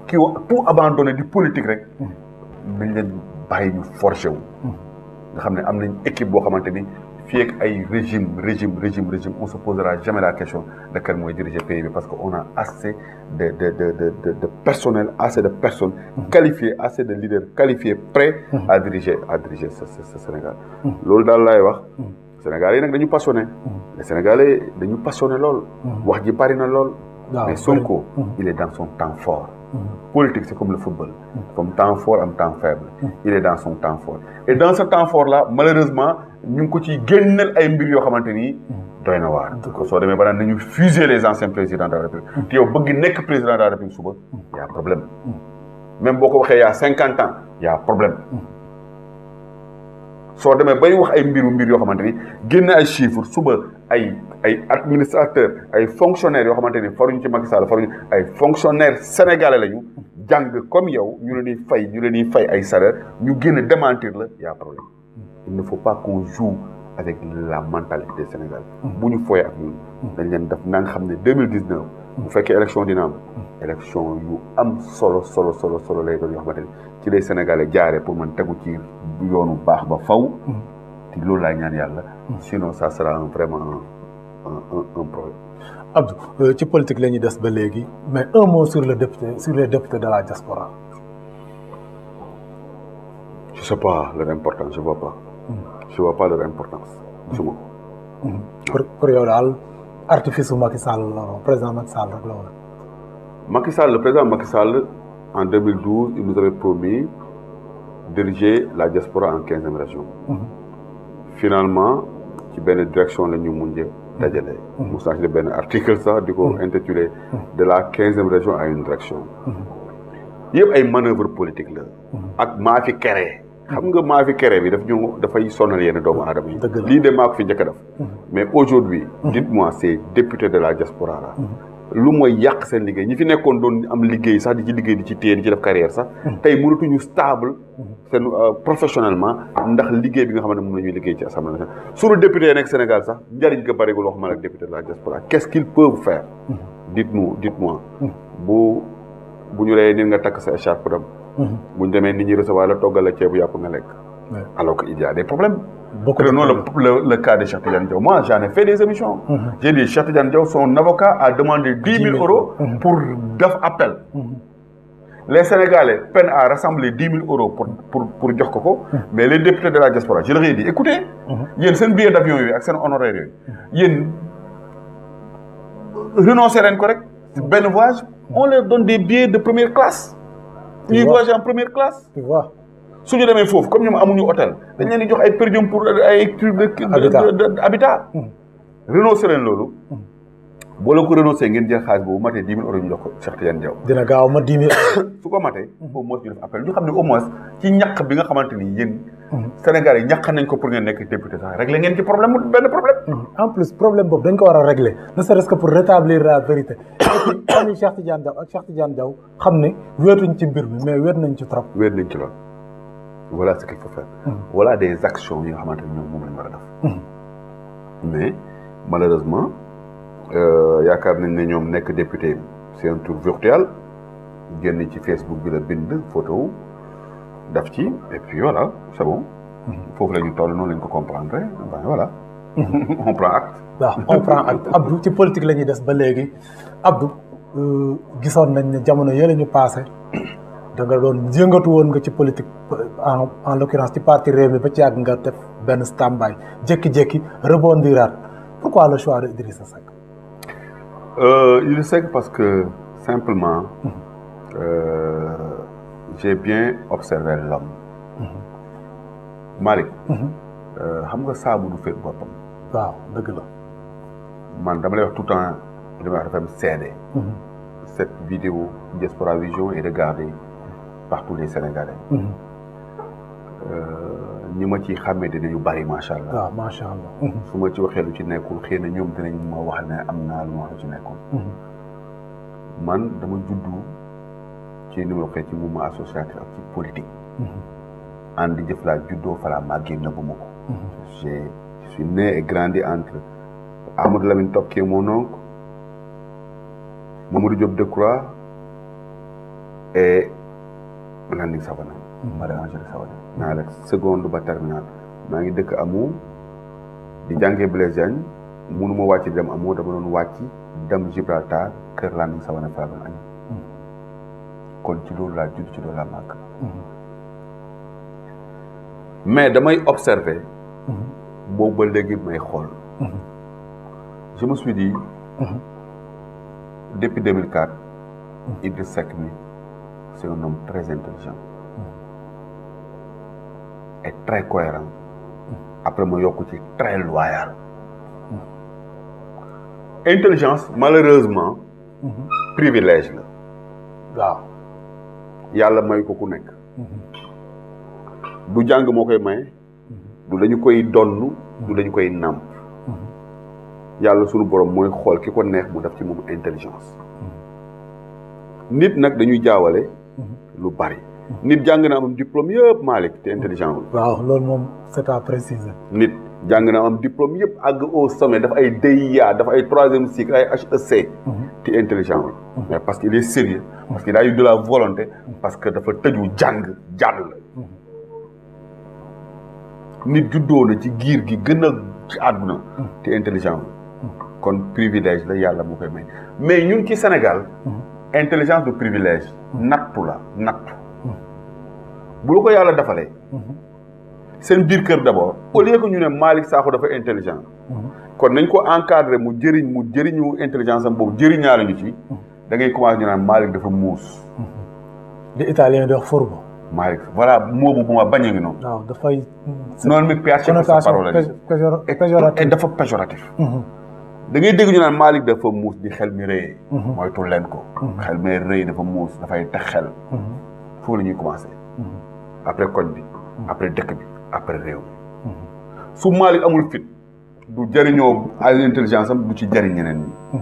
qui ont tout abandonné du politique rek dañ leen bàyyi ñu forcé wu nga xam ne am nañ équipe boo xamante ni fii ak ay régime on se posera jamais la question de kan mooy diriger pays bi parce que on a assez de personnel assez de personnes qualifiées assez de leaders qualifiés prêts à diriger ce Sénégal loolu daal laay wax Sénégalais yi nag dañu passionné les Sénégalais dañu passionné lool wax ji bari na lool mais Sonko il est dans son temps fort politique c'est comme le football comme temps fort am temps faible il est dans son temps fort et dans ce temps fort là malheureusement ñu ngi ko ci génneel ay mbir yoo xamante ni doy na waar soo demee ba naan nañu fuser les anciens présidents de la République te yow bëgg nekk président de la République suba y a problème même boo ko waxee y a 50 ans y a problème soo demee bay wax ay mbir yoo xamante ni génne ay chiffres suba ay administrateurs ay fonctionnaires yoo xamante ni faruñu ci Macky Sall faruñu ay fonctionnaires sénégalais lañu jàng comme yow ñu leen di fay ay salaire ñu génn démentir la y a problème il ne faut pas qu'on joue avec la mentalité des Sénégalais bu ñu fooyee ak ñun dañ leen def na nga xam ne 2019 bu fekkee élection dina am élection yu am solo lay doon yoo xamante ni ci les Sénégalais jaaree pour man tegu ci yoonu baax ba faw te loolu laay ñaan yàlla sinon ça sera vraiment un problème. Abdou ci politique la ñuy des ba léegi mais un mot sur les députés de la diaspora. Je sais pas leur importance je vois pas leur importance gisuma ko. pour yow daal artifice su Macky Sall président Macky Sall rek la woon. le président Macky Sall en 2012 il nous avait promis diriger la diaspora en 15e région. Finalement ci benn direction la ñu mujjee dajale. mu changé benn article sax di ko intitulé de la 15e région à une direction. yëpp ay manœuvre politique la. ak maa fi kere. xam nga maa fi kere bi dafay sonal yenn doomu aadama yi. lii de maa ko fi njëkk a def. mais aujourd'hui dites-moi ces députés de la diaspora là. lu mooy yàq seen liggéey ñi fi nekkoon doon am liggéey sax di ci liggéey di ci téye di ci def carrière sax tey mënatuñu stable seen professionnellement ndax liggéey bi nga xamante ne moom la ñuy liggéey ci assemblée nationale suñu député nekk Sénégal sax njariñ nga bëriwul waxuma ak député de la diaspora qu'est-ce qu'ils peuvent faire dites-moi bu ñu lay nit nga takk sa écharpe dem bu ñu demee nit ñi recevoir la toggal la ceebu yàpp nga lekk alors que il y a des problèmes Prenons le cas de Cheikh Tidiane Diaw. Moi, j'en ai fait des émissions. J'ai dit, Cheikh Tidiane Diaw, son avocat a demandé 10 000 euros pour faire appel. Les Sénégalais peinent à rassembler 10 000 euros pour dire coco, mais les députés de la diaspora, je leur ai dit, écoutez, il y a un billet d'avion et un honoraire. Il y a renoncer à un correct, ben voyage, on leur donne des billets de première classe. Ils voyagent en première classe. Tu vois. Si nous avons fauve, comme nous avons un hôtel, nous avons un perdium pour un habitat. Renoncer à l'eau. Si vous renoncez, vous avez 10 000 euros pour Cheikh Tidiane Diaw. Dina gaaw ma 10 000. Su ko matee au moins ñu def appel ñu xam ne au moins ci ñàkk bi nga xamante ni yéen Sénégal yi ñàkk nañ ko pour ngeen nekk député sax régler ngeen ci problème benn problème. En plus problème boobu dañ ko war a régler ne serait-ce que pour rétablir la vérité. Et puis famille Cheikh Tidiane Diaw ak Cheikh Tidiane Diaw xam ne wéetuñ ci mbir mi mais wéet nañ ci trop. Wéet nañ ci lool. Voilà ce qu'il faut faire. Voilà des actions yi nga xamante ni ñoom moom lañ war a def. Mais malheureusement. yaakaar nañ ne ñoom nekk député c'est un tour virtuel génn ci Facebook bi la bind photo daf ci et puis voilà c'est bon foofu la ñu toll noonu lañ ko comprendre ben voilà on prend acte. waaw on prend acte Abdou ci politique la ñuy des ba léegi Abdou gisoon nañ ne jamono yële ñu passé da nga doon yëngatu woon nga ci politique en l'occurrence ci parti Rewmi ba ci yàgg nga def benn stand-by jékki-jékki rebondiraat pourquoi le choix de Idrissa Seck. Il sait parce que simplement j'ai bien observé l'homme. Malick. xam nga saabu du fekk boppam. waaw dëgg la. man dama lay wax tout le temps dama wax dafa am seede. Cette vidéo Diaspora Vision est regardée par tous les Sénégalais. ñi ma ciy xàmmee dinañu bari macha allah. waaw macha allah. su ma ci waxee lu ci nekkul xëy na ñoom dinañ ma wax ne am naa lu ma wax lu ci nekkul. man dama juddu ci ni ma waxee ci mouvement associatif ak ci politique. ànd jëf laa juddoo fa laa màggee nëbbu ma ko. je suis né et grandi entre Amadou Lamine Top qui est mon oncle, Mamadou Diop Decroix et Landing Savané. Marie-Angèle Savané. naa la seconde ba terminale maa ngi dëkk Amou di jàngee Blaise Diagne mënuma wàcc dem Amou dama doon wàcc dem Gibraltar kër Landing Savané fa doon añ kon ci loolu laa judd ci loolu laa màgg mais damay observer boobu ba léegi may xool je me suis dit depuis 2004 Idriss Seck mi c'est un homme très intelligent et très cohérent après ma yokk ci très loyal intelligence malheureusement privilège la waaw yàlla may ko ku nekk du jàng moo koy maye du dañu koy donn du dañu koy nàmp yàlla sunu borom mooy xool ki ko neex mu def ci moom intelligence nit nag dañuy jaawale lu bari nit jàng na am diplôme yëpp Malick te intelligent wul. waaw loolu moom c'est à préciser. nit jàng na am diplôme yëpp àgg au sommet dafa ay DIA dafa ay troisième cycle ay HEC. te intelligent wul. mais parce qu'il est sérieux parce qu'il a eu de la volonté parce que dafa tëju jàng jàll. nit juddoo na ci giir gi gën a ci àdduna te intelligent wul. kon privilège la yàlla moo koy may mais ñun ci Sénégal. intelligence de privilège. nattu la nattu. bu la ko yàlla defalee. seen biir kër d'abord au lieu que ñu ne Malick Sakho dafa intelligent. kon nañ ko encadrer mu jëriñu intelligence am boobu jëriñaale ñu ci. da ngay commencer ñu naan Malick dafa muus. li italien di wax fourbe. Malick voilà moobu bu ma bañ a ngi noonu. waaw dafay. noonu mi PH sa parole et dafa péjoratif. da ngay dégg ñu naan Malick dafa muus di xel mi rëy. moytu leen ko. xel mi rëy dafa muus dafay tax xel. foofu la ñuy commencer. après koñ bi après dëkk bi après réew mi su Malick amul fit du jëriñoo à l'intelligence am du ci jëriñ ñeneen ñi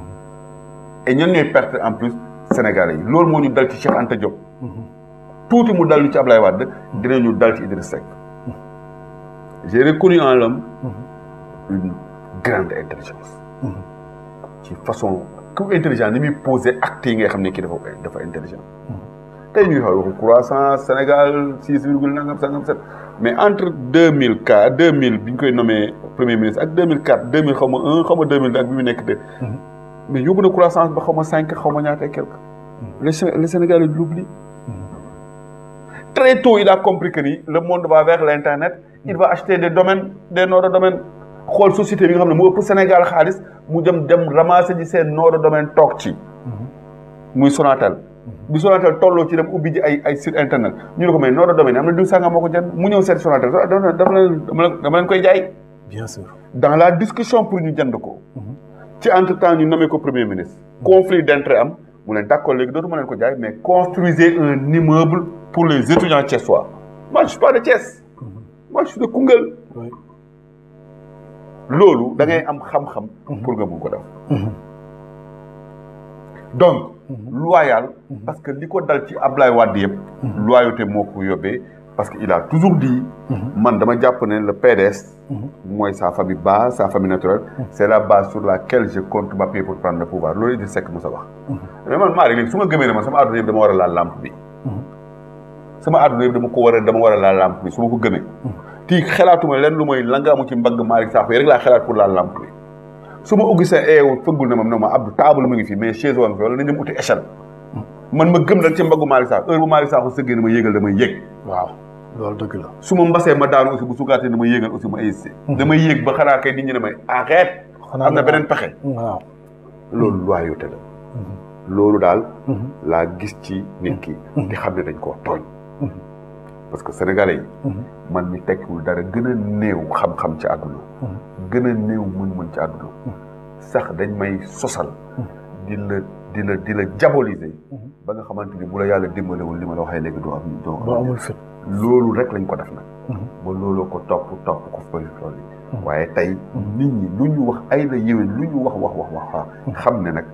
et ñan ñooy perte en plus Sénégalais yi loolu moo ñu dal ci Cheikh Anta Diop tuuti mu dal ñu ci Ablaye Wade dinañu dal ci Idriss Seck j'ai reconnu en l'homme une grande intelligence ci façon ku intelligent ni muy poser acte yi ngay xam ne kii dafa intelligent tey ñuy wax waxu croissance Sénégal 6,7 mais entre 2004 2000 bi ñu koy nommé premier ministre ak 2004 2000 xaw ma 1 xaw ma 2000 ak bi mu nekk 2 mais yóbbu na croissance ba xaw ma 5 xaw ma ñaata quelque le Sénégal l'oublie très tôt il a compris que ni le monde va vers l'internet il va acheter des domaines des noms de domaine xool société bi nga xam ne moo ëpp Sénégal xaalis mu dem ramasser ji seen nom de domaine toog ci muy Sonatel bi Sonatel tolloo ci dem ubbi ji ay site internet ñu ne ko mais nom de domaine am na diw sànga moo ko jënd mu ñëw seet Sonatel dama leen koy jaay bien sûr dans la discussion pour ñu jënd ko ci entre temps ñu nommé ko premier ministre conflit d'intérêt am mu leen d'accord léegi dootuma leen ko jaay mais construisez un immeuble pour les étudiants thiessois moi je suis pas de Thiès moi je suis de Koungheul loolu da ngay am xam-xam pour nga mun ko def donc loyal parce que li ko dal ci Ablaye Wade yëpp loyauté moo ko yóbbee parce que il a toujours dit man dama jàpp ne le PDS mooy sa famille base sa famille naturelle c'est la base sur laquelle je compte m'appuyer pour prendre le pouvoir loolu Idrissa Seck mos a wax mais man maa léegi su ma gëmee ne man sama àdduna yëpp dama war a laal lampe bi sama àdduna yëpp dama war a laal lampe bi su ma ko gëmee tii xalaatuma leen lu mooy la nga amu ci mbagg Malick Sakho yi rek laa xalaat pour laal lampe bi su ma uggi sa eew fëggul na ma Abdou table mu ngi fi mais chaise waa ngi fi wala nañ dem uti échelle man ma gëm lan ci mbaggu Malick Sakho heure bu Malick Sakho sëggee na ma yéegal damay yéeg waaw loolu dëgg la su ma mbasee ma daanu aussi bu sukaatee damay yéegal aussi ma insisté damay yéeg ba xanaa kay nit ñi ne may arrête am na beneen pexe waaw loolu loyauté la loolu daal laa gis ci nit ki di xam ne dañ koo tooñ parce que sénégalais yi man mi tekkiwul dara gën a néew xam-xam ci àdduna gën a néew mën-mën ci àdduna sax dañ may sosal di la diaboliser ba nga xamante ni bu la yàlla dimbalewul li ma la waxee léegi doo amul fit loolu rek lañ ko def nag ba looloo ko topp ko fële tool yi waaye tey nit ñi lu ñu wax ay la yéwén lu ñu wax xam ne nag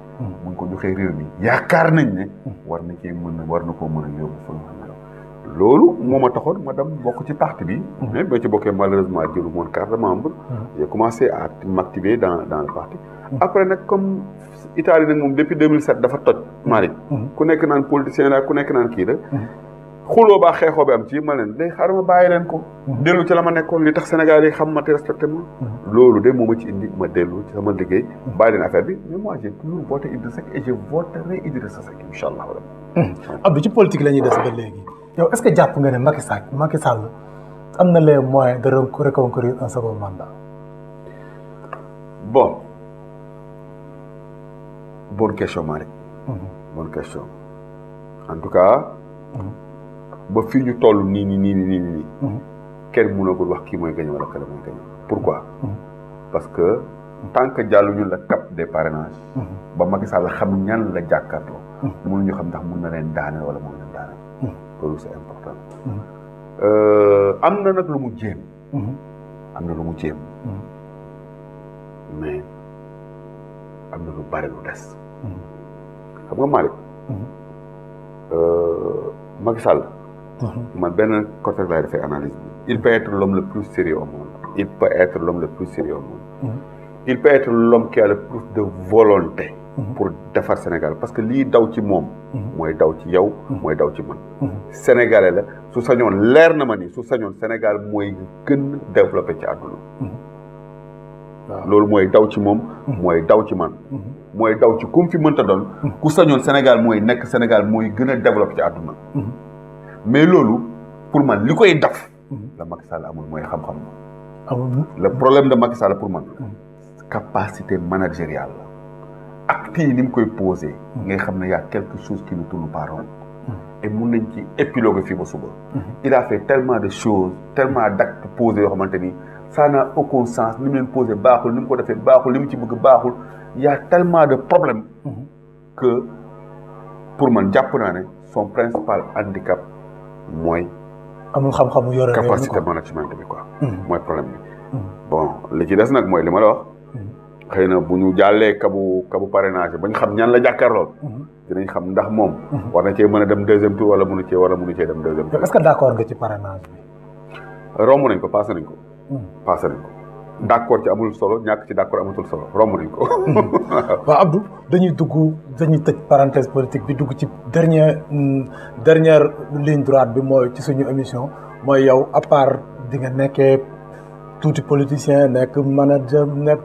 buñ ko joxee réew mi yaakaar nañ ne war na koo mën a yóbbu fa loolu moo ma taxoon ma dem bokk ci parti bi mais ba ci bokkee malheureusement jëlu moon carte de membre j'ai commencé à m'activer dans le parti après nag comme Italie nag moom depuis 2007 dafa toj Malick ku nekk naan politicien la ku nekk naan kii la xuloo baa xeexoo bi am ci ma leen day xaaral ma bàyyi leen ko dellu ci la ma nekkoon li tax Sénégal yi xam ma te respecté ma loolu de moo ma ci indi ma dellu ci sama liggéey bàyyi leen affaire bi mais moi j'ai toujours voté Idrissa Seck et je voterai Idrissa Seck incha allah Abdou ci politique la ñuy des ba léegi yow est-ce que jàpp nga ne Macky Sall am na les moyens de reconquérir un second mandat bon bonne question Malick bonne question en tout cas ba fii ñu toll nii kenn mënagul wax kii mooy gagné wala kii mooy gagné pourquoi parce que tant que jàlluñu la cap des parrainages ba Macky Sall xam ñan la jàkkaarloo mënuñu xam ndax mun na leen daaneel wala mun leen daaneel loolu c'est important am na nag lu mu jéem mais am na lu bari lu des xam nga Malick Macky Sall man benn côté laay defee analyse bi il peut être l'homme le plus sérieux au monde il peut être l'homme le plus sérieux au monde il peut être l'homme qui a le plus de volonté pour defar Sénégal parce que lii daw ci moom mooy daw ci yow mooy daw ci man sénégalais la su sañoon leer na ma ni su sañoon Sénégal mooy gën développé ci àdduna loolu mooy daw ci moom mooy daw ci man mooy daw ci kum fi mënta doon ku sañoon Sénégal mooy nekk Sénégal mooy gën a développé ci àdduna mais loolu pour man li koy def la Macky Sall amul mooy xam-xam le problème de Macky Sall pour man capacité managériale la acte yi ni mu koy posé ngay xam ne y a quelque chose qui ne tourne pas rond et mun nañ ci épilogue fii ba suba il a fait tellement de choses tellement d'actes posés yoo xamante ni ça n'a aucun sens ni mu leen posé baaxul ni mu ko defee baaxul li mu ci bëgg baaxul y a tellement de problèmes que pour man jàpp naa ne son principal handicap mooy amul xam-xamu yore capacité management bi quoi mooy problème bi bon li ci des nag mooy li ma la wax xëy na bu ñu jàllee kabu parrainage ba ñu xam ñan la jàkkaarlool dinañ xam ndax moom war na cee mën a dem deuxième tour wala mënu cee dem deuxième tour est-ce que d'accord nga ci parrainage bi romb nañ ko passé nañ ko d'accord ci amul solo ñàkk ci d'accord amatul solo romb nañ ko. waaw Abdou dañuy tëj parenthèse politique bi dugg ci dernière ligne droite bi mooy ci suñu émission mooy yow à part di nga nekkee tuuti politicien nekk manager nekk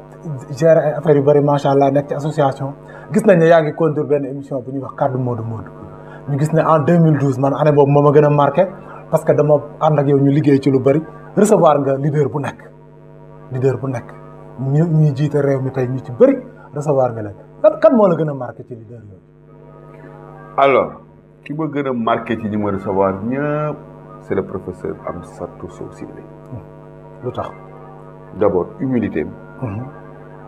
gérer ay affaires yu bëri macha allah nekk ci association gis nañ ne yaa ngi conduire benn émission bu ñuy wax kaddu Modou Modou ñu gis ne en 2012 man année boobu moo ma gën a marqué parce que dama ànd ak yow ñu liggéey ci lu bëri recevoir nga leader bu nekk ñuy jiite réew mi tey ñu ci bëri recevoir nga leen kan moo la gën a marqué ci leader yooyu. alors ki ma gën a marqué ci ñi ma recevoir ñëpp c'est le professeur Amsatou Sow Sidibé. lu tax. d'abord humilité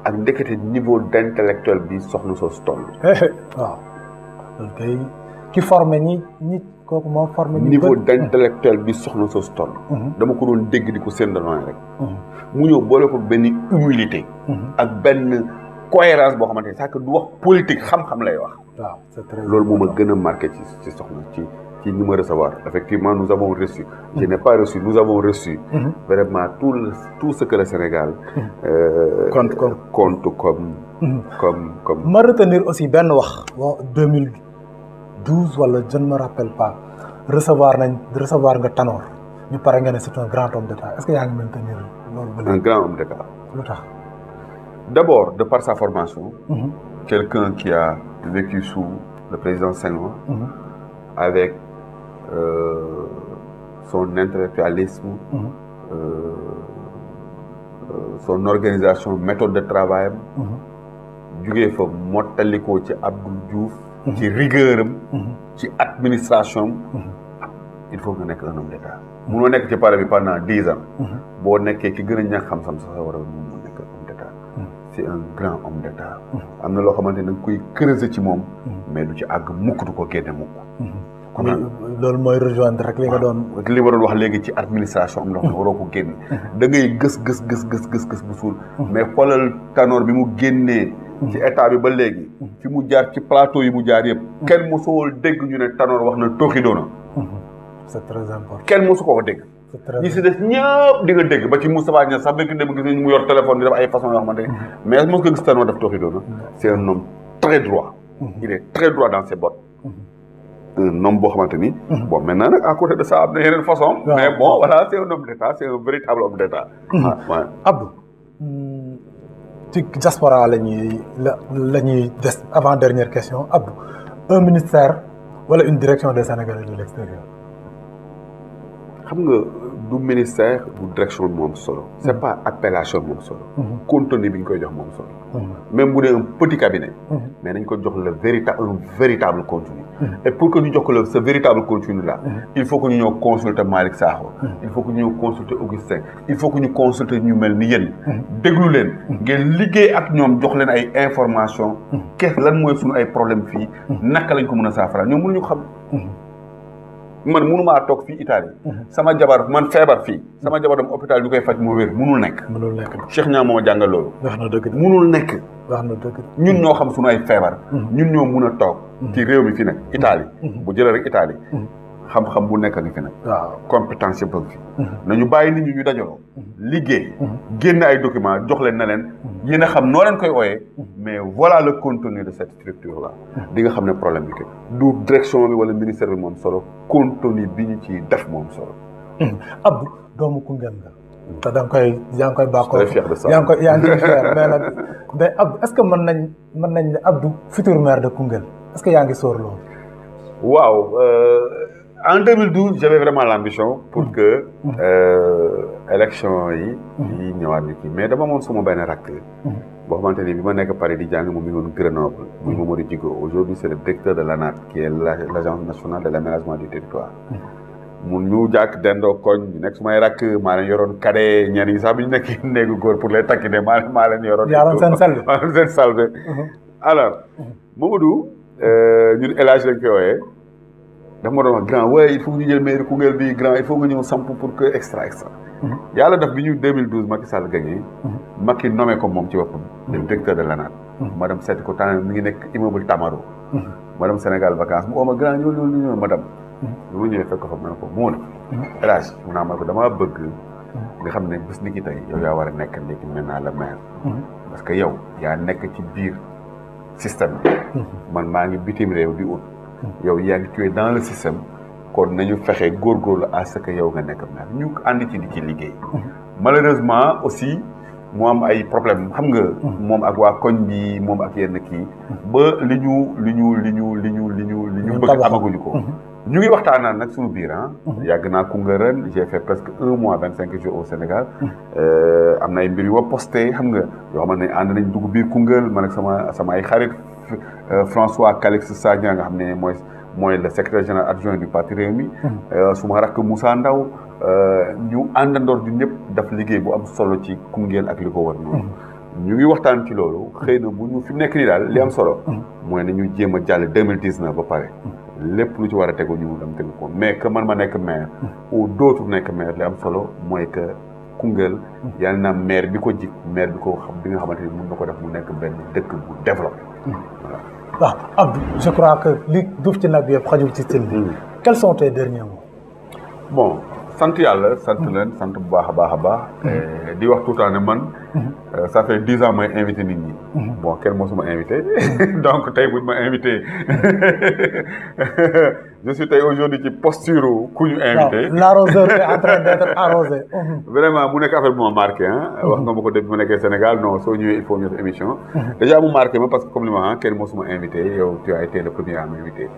ak ndekete niveau d'intellectuel bi soxna soos toll. waaw loolu kay ki formé ñi kooku moo formé. niveau d'intellectuel bi soxna soos toll. dama ko doon dégg di ko séndaloon rek. mu ñëw boole ko benn humilité. ak benn cohérence boo xamante ne sax du wax politique xam-xam lay wax. waaw c'est très loolu moo ma gën a marqué ci soxna ci ñu ma recevoir effectivement nous avons reçu. je n'ai pas reçu nous avons reçu. vraiment tout ce que le Sénégal. compte comme. ma retenir aussi benn wax. 2012 wala je ne me rappelle pas recevoir nga Tanor ñu pare nga ne c'est un grand homme d'État est-ce que yaa ngi maintenir loolu. un grand homme d'État. lu tax. D'abord de par sa formation. quelqu'un qui a vécu sous le président Senghor. avec son intellectualisme. son organisation méthode de travail am. jugee fa mottalikoo ci Abdou Diouf. ci rigueur am. ci administration am. il faut nga nekk un homme d'État. munoo nekk ci pare bi pendant 10 ans. boo nekkee ki gën a ñàkk xam-xam sax war a mun nekk homme d'État. c'est un grand homme d'État. am na loo xamante ne da nga koy creuser ci moom. mais du ci àgg mukk du ko génne mukk. loolu mooy rejoindre rek li nga doon. li ma doon wax léegi ci administration am na loo xam ne waroo ko génne. da ngay gës bu suul. mais xoolal Tanor bi mu génnee. ci état bi ba léegi. fi mu jaar ci plateau yi mu jaar yëpp. kenn mosoo dégg ñu ne Tanor wax na tooxi doona. c'est très important. kenn mosu ko dégg. ñi si des ñëpp di nga dégg ba ci Moustapha Niasse sax bëgg dem gis nañ mu yor téléphone di def ay façon yoo xamante ne mais mos ko gis Tanor def tooxi doona. c'est un homme très droit. il est très droit dans ses bottes. un homme boo xamante ni. bon maintenant nag à côté de ça am na yeneen façon. mais bon voilà c'est un homme d'État c'est un véritable homme d'État. waaw Abdou. ci diaspora la ñuy des avant dernière question Abdou un ministère wala une direction des Sénégalais de l'extérieur. xam nga du ministère du direction bi moom solo. c'est pas appellation bi moom solo. contenu bi ñu koy jox moom solo. même bu dee un petit cabinet. mais nañ ko jox un véritable contenu. et pour que ñu jox ko ce véritable contenu là. il faut que ñu ñëw consulter Malick Sakho. il faut que ñu ñëw consulter Augustin. il faut que ñu consulter ñu mel ni yéen. déglu leen. ngeen liggéey ak ñoom jox leen ay information lan mooy suñu ay problème fii. naka lañ ko mën a saafara ñoom mënuñu xam. man mënumaa toog fii Italie. sama jabar man feebar fii. sama jabar dem hôpital ñu koy faj mu wér mënul nekk. Cheikh Niang moo jàngal loolu. wax na dëgg mënul nekk. wax na dëgg ñun ñoo xam suñu ay feebar. ñun ñoo mun a toog. ci réew mi fi nekk Italie. bu jëlee rek Italie. xam-xam bu nekk ngi fi nag. waaw compétence yëpp ngi fi. nañu bàyyi nit ñi ñu dajaloo. liggéey. génn ay documents jox leen na leen. yéen a xam noo leen koy ooyee. mais voilà le contenu de cette structure là. di nga xam ne problème bi kay. du direction bi wala ministère bi moom solo. contenu bi ñu ci def moom solo. Abdou doomu Koungheul nga. te da nga yaa ngi koy bàkkoo. très fier de ça yaa ngi fier mais nag mais Abdou est-ce que mën nañ ne Abdou futur maire de Koungheul est-ce que yaa ngi sóor loolu. waaw. En 2012 j'avais vraiment l'ambition pour que élection yi ñëwaat ni kii mais dama moom sama benn rakk boo xamante ni bi ma nekk Paris di jàng moom mi ngi woon Grenoble muy Mamadou Djigo aujourd'hui c'est le directeur de l'ANAT qui est l'agence nationale de l'aménagement du territoire mun ñu jàkk dendoo koñ ñu nekk su may rakk maa leen yoroon cadet ñenn ñi sax bi ñu nekk néegu góor pour les takki ne maa leen yoroon seen salve maa leen seen salve alors Mamadou ñun élage lañ koy wooyee dafa ma doon wax grand waaye il faut que ñu jël mairie Koungheul bi grand il faut nga ñëw samp pour que extra yàlla def bi ñu 2012 Macky Sall gagné Macky nommé ko moom ci boppam le directeur de l'ANAT ma dem seeti ko temps mi ngi nekk immeuble Tamaro ma dem Sénégal vacances mu oo ma grand ñëw ma dem bi ma ñëwee fekk ko fa ma ne ko moo élage mu naa ma ko damaa bëgg nga xam ne bés ni ki tey yow yaa war a nekk léegi maintenant le maire parce que yow yaa nekk ci biir système bi man maa ngi bitim réew di ut yow yaa ngi tué dans le système kon nañu fexe góorgóorlu à ce que yow nga nekk maire ñu ànd ci di ci liggéey malheureusement aussi mu am ay problème xam nga moom ak waa koñ bi moom ak yenn kii ba li ñu bëgg amaguñu ko ñu ngi waxtaanaan nag suñu biir yàgg naa Koungheul ren j'ai fait presque 1 mois 25 jours au Sénégal am na ay mbir yu ma posté xam nga yoo xamante ne ànd nañ dugg biir Koungheul man ak sama ay xarit François Calix Sagna nga xam ne mooy le secrétaire général adjoint du parti Rewmi suma rakk Moussa Ndaw ñu àndandoor du ñëpp daf liggéey bu am solo ci Koungheul ak li ko war noonu ñu ngi waxtaan ci loolu xëy na bu ñu fi nekk nii daal li am solo mooy na ñu jéem a jàll 2019 ba pare lépp lu ci war a tegu ñu dem tegu ko mais que man ma nekk maire ou d'autres nekk maire li am solo mooy que Koungheul yàlla na maire bi ko jik maire bi ko xam bi nga xamante ni mën na ko def mu nekk benn dëkk bu développé voilà. waaw Abdou je crois que li duuf ci nag bi yëpp xajul ci cin bi. Quels sont tes derniers mots? Bon sant yàlla sant leen sant bu baax a baax. di wax tout le temps ne man. ça fait 10 ans may invité nit ñi. bon kenn mosuma invité donc tey buñ ma invité je suis tey aujourd'hui ci posture ku ñu invité. L'arroseur est en train d'être arrosé. vraiment mu nekk affaire bu ma marqué wax nga ma ko depuis ma nekkee Sénégal non soo ñëwee il faut ñu def émission. déjà mu marqué ma parce que comme li ma kenn mosuma invité yow tu as été le premier à m'inviter.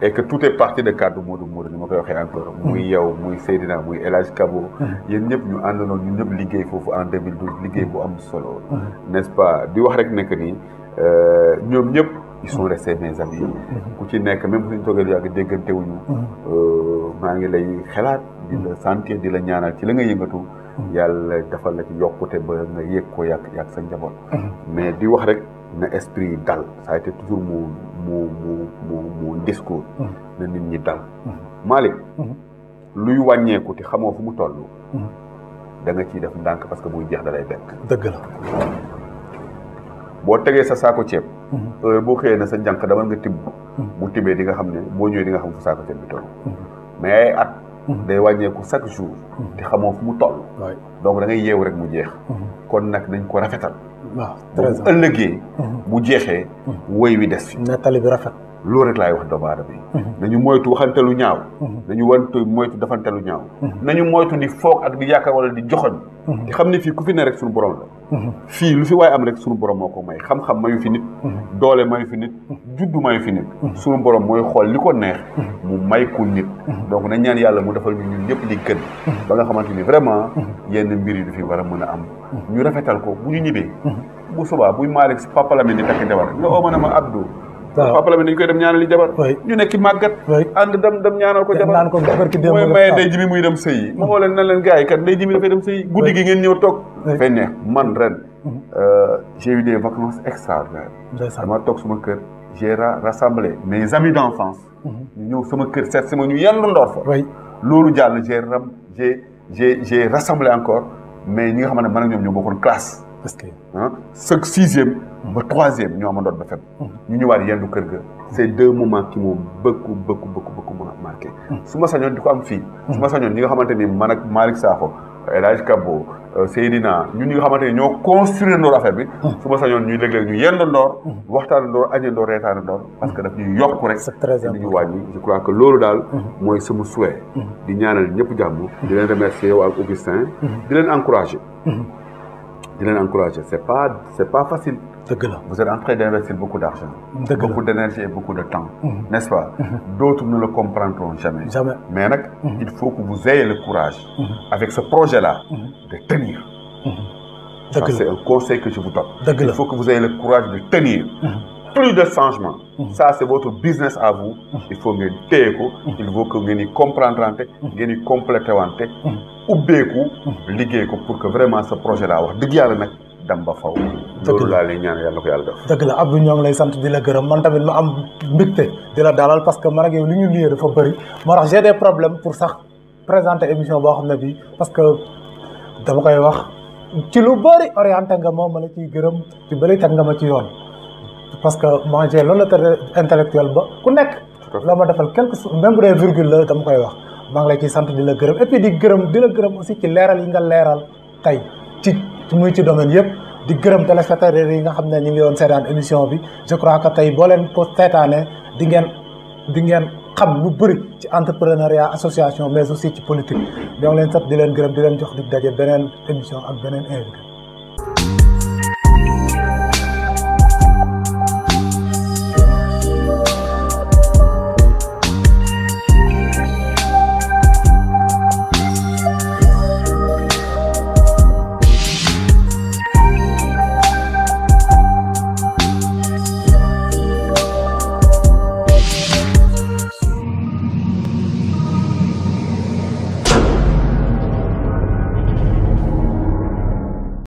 et que tout est parti de cadre Modou ni ma koy waxee encore. muy yow muy Seydina muy El Hadj Kabo. yéen ñëpp ñu àndandoo ñun ñëpp liggéey foofu en 2012 liggéey bu am solo. n'est-ce pas di wax rek nekk nii ñoom ñëpp ils sont restés mes amis. ku ci nekk même suñu toogee yàgg déggante wuñu maa ngi lay xalaat di la sentir di la ñaanal ci la nga yëngatu. yàlla defal la ci yokkute ba nga yëg ko yàgg sa njaboot. mais di wax rek na esprit dal ça a été toujours mon discours. na nit ñi dal. Malick. luy wàññeeku te xamoo fu mu toll. da nga ciy def ndànk parce que buy jeex da lay bett. dëgg la. boo tegee sa saako ceeb. boo xëyee na sa jànq damal nga tibb. bu tibbee di nga xam ne boo ñëwee di nga xam fu saako ceeb bi toll. mais ay at. day wàññeeku chaque jour. te xamoo fu mu toll. donc da ngay yeewu rek mu jeex. kon nag nañ ko rafetal. waaw bu ëllëgee. bu jeexee. woy wi des fi. nettali bi rafet. loolu rek laay wax doomu aadama yi. nañu moytu waxante lu ñaaw. nañu moytu defante lu ñaaw. nañu moytu di foog ak di yaakaar wala di joxoñ. di xam ne fii ku fi ne rek suñu borom la. fii lu fi waaye am rek suñu borom moo ko may xam-xam mayu fi nit. doole mayu fi nit. juddu mayu fi nit. suñu borom mooy xool li ko neex. mu may ko nit. donc nañ ñaan yàlla mu defal ñun ñëpp li gën. ba nga xamante ni vraiment yenn mbir yi du fi war a mën a am. ñu rafetal ko bu ñu ñibbee. bu subaa buy Malick Papa Lamine di takk jabar nga oo ma ne ma Abdou. Papa Lamine dañu koy dem ñaanal li jabar. ñu nekki màggat. ànd dem ñaanal ko jabar. mooy maye day jimi muy dem sëyi. ma woo leen nan leen gars yi kat day jimi dafay dem sëyi. guddi gi ngeen ñëw toog. fay neex man ren. j'ai eu des vacances extraordinaires. dama toog suma kër j'ai rassemblé mes amis d'enfance. ñu ñëw sama kër seet sama ñu yenn ndoor fa. loolu jàll j'ai rassemblé encore mais ñi nga xam ne man ak ñoom ñoo bokkoon classe. parce que chaque 6e ba 3e ñoo amandoon ba fem ñu ñëwaat yendu kër ga c'est 2 moments qui m'ont beaucoup marqué su ma sañoon di ko am fii su ma sañoon ñi nga xamante ni man ak Malick Sakho El Hadj Kabo Seydina ñun ñi nga xamante ni ñoo construire ndoor affaire bi su ma sañoon ñuy léeg-léeg ñu yendu ndoor waxtaan ndoor añe ndoor reetaan ndoor parce que daf ñuy yokk rek di ñu wàññi je crois que loolu daal mooy sama souhait di ñaanal ñëpp jàmm di leen remercier yow ak Augustin di leen encourager c'est pas facile. Vous êtes en train d'investir beaucoup d'argent, beaucoup d'énergie et beaucoup de temps, n'est-ce pas? D'autres ne le comprendront jamais. Mais il faut que vous ayez le courage, avec ce projet-là, de tenir. Ça, c'est un conseil que je vous donne. Il faut que vous ayez le courage de tenir. Plus de changements. Ça, c'est votre business à vous. Il faut que vous il faut que vous compreniez, que vous complétez, ubbeeku liggéey ko pour que vraiment ce projet là wax dëgg yàlla nag dem ba faw loolu laa lay ñaan yàlla ko yàlla def dëgg la Abdou ñoo ngi lay sant di la gërëm man tamit ma am mbégte di la dalal parce que man ak yow li ñu liyee dafa bëri moo tax j'ai des problèmes pour sax présenter émission boo xam ne bii parce que dama koy wax ci lu bëri orienté nga ma la ciy gërëm ci bëri teg nga ma ci yoon parce que moi j'ai l'honnêteté intellectuelle ba ku nekk loo ma defal quelque même bu dee virgule la dama koy wax maa ngi lay ciy sant di la gërëm et puis di la gërëm aussi ci leeral yi nga leeral tey ci muy ci domaine yëpp di gërëm téléspectateurs yi nga xam ne ñu ngi doon seetaan émission bi je crois que tey boo leen ko seetaanee di ngeen xam lu bëri ci entrepreneuriat association mais aussi ci politique ñoo ngi leen sant di leen gërëm di leen jox di daje beneen émission ak beneen invité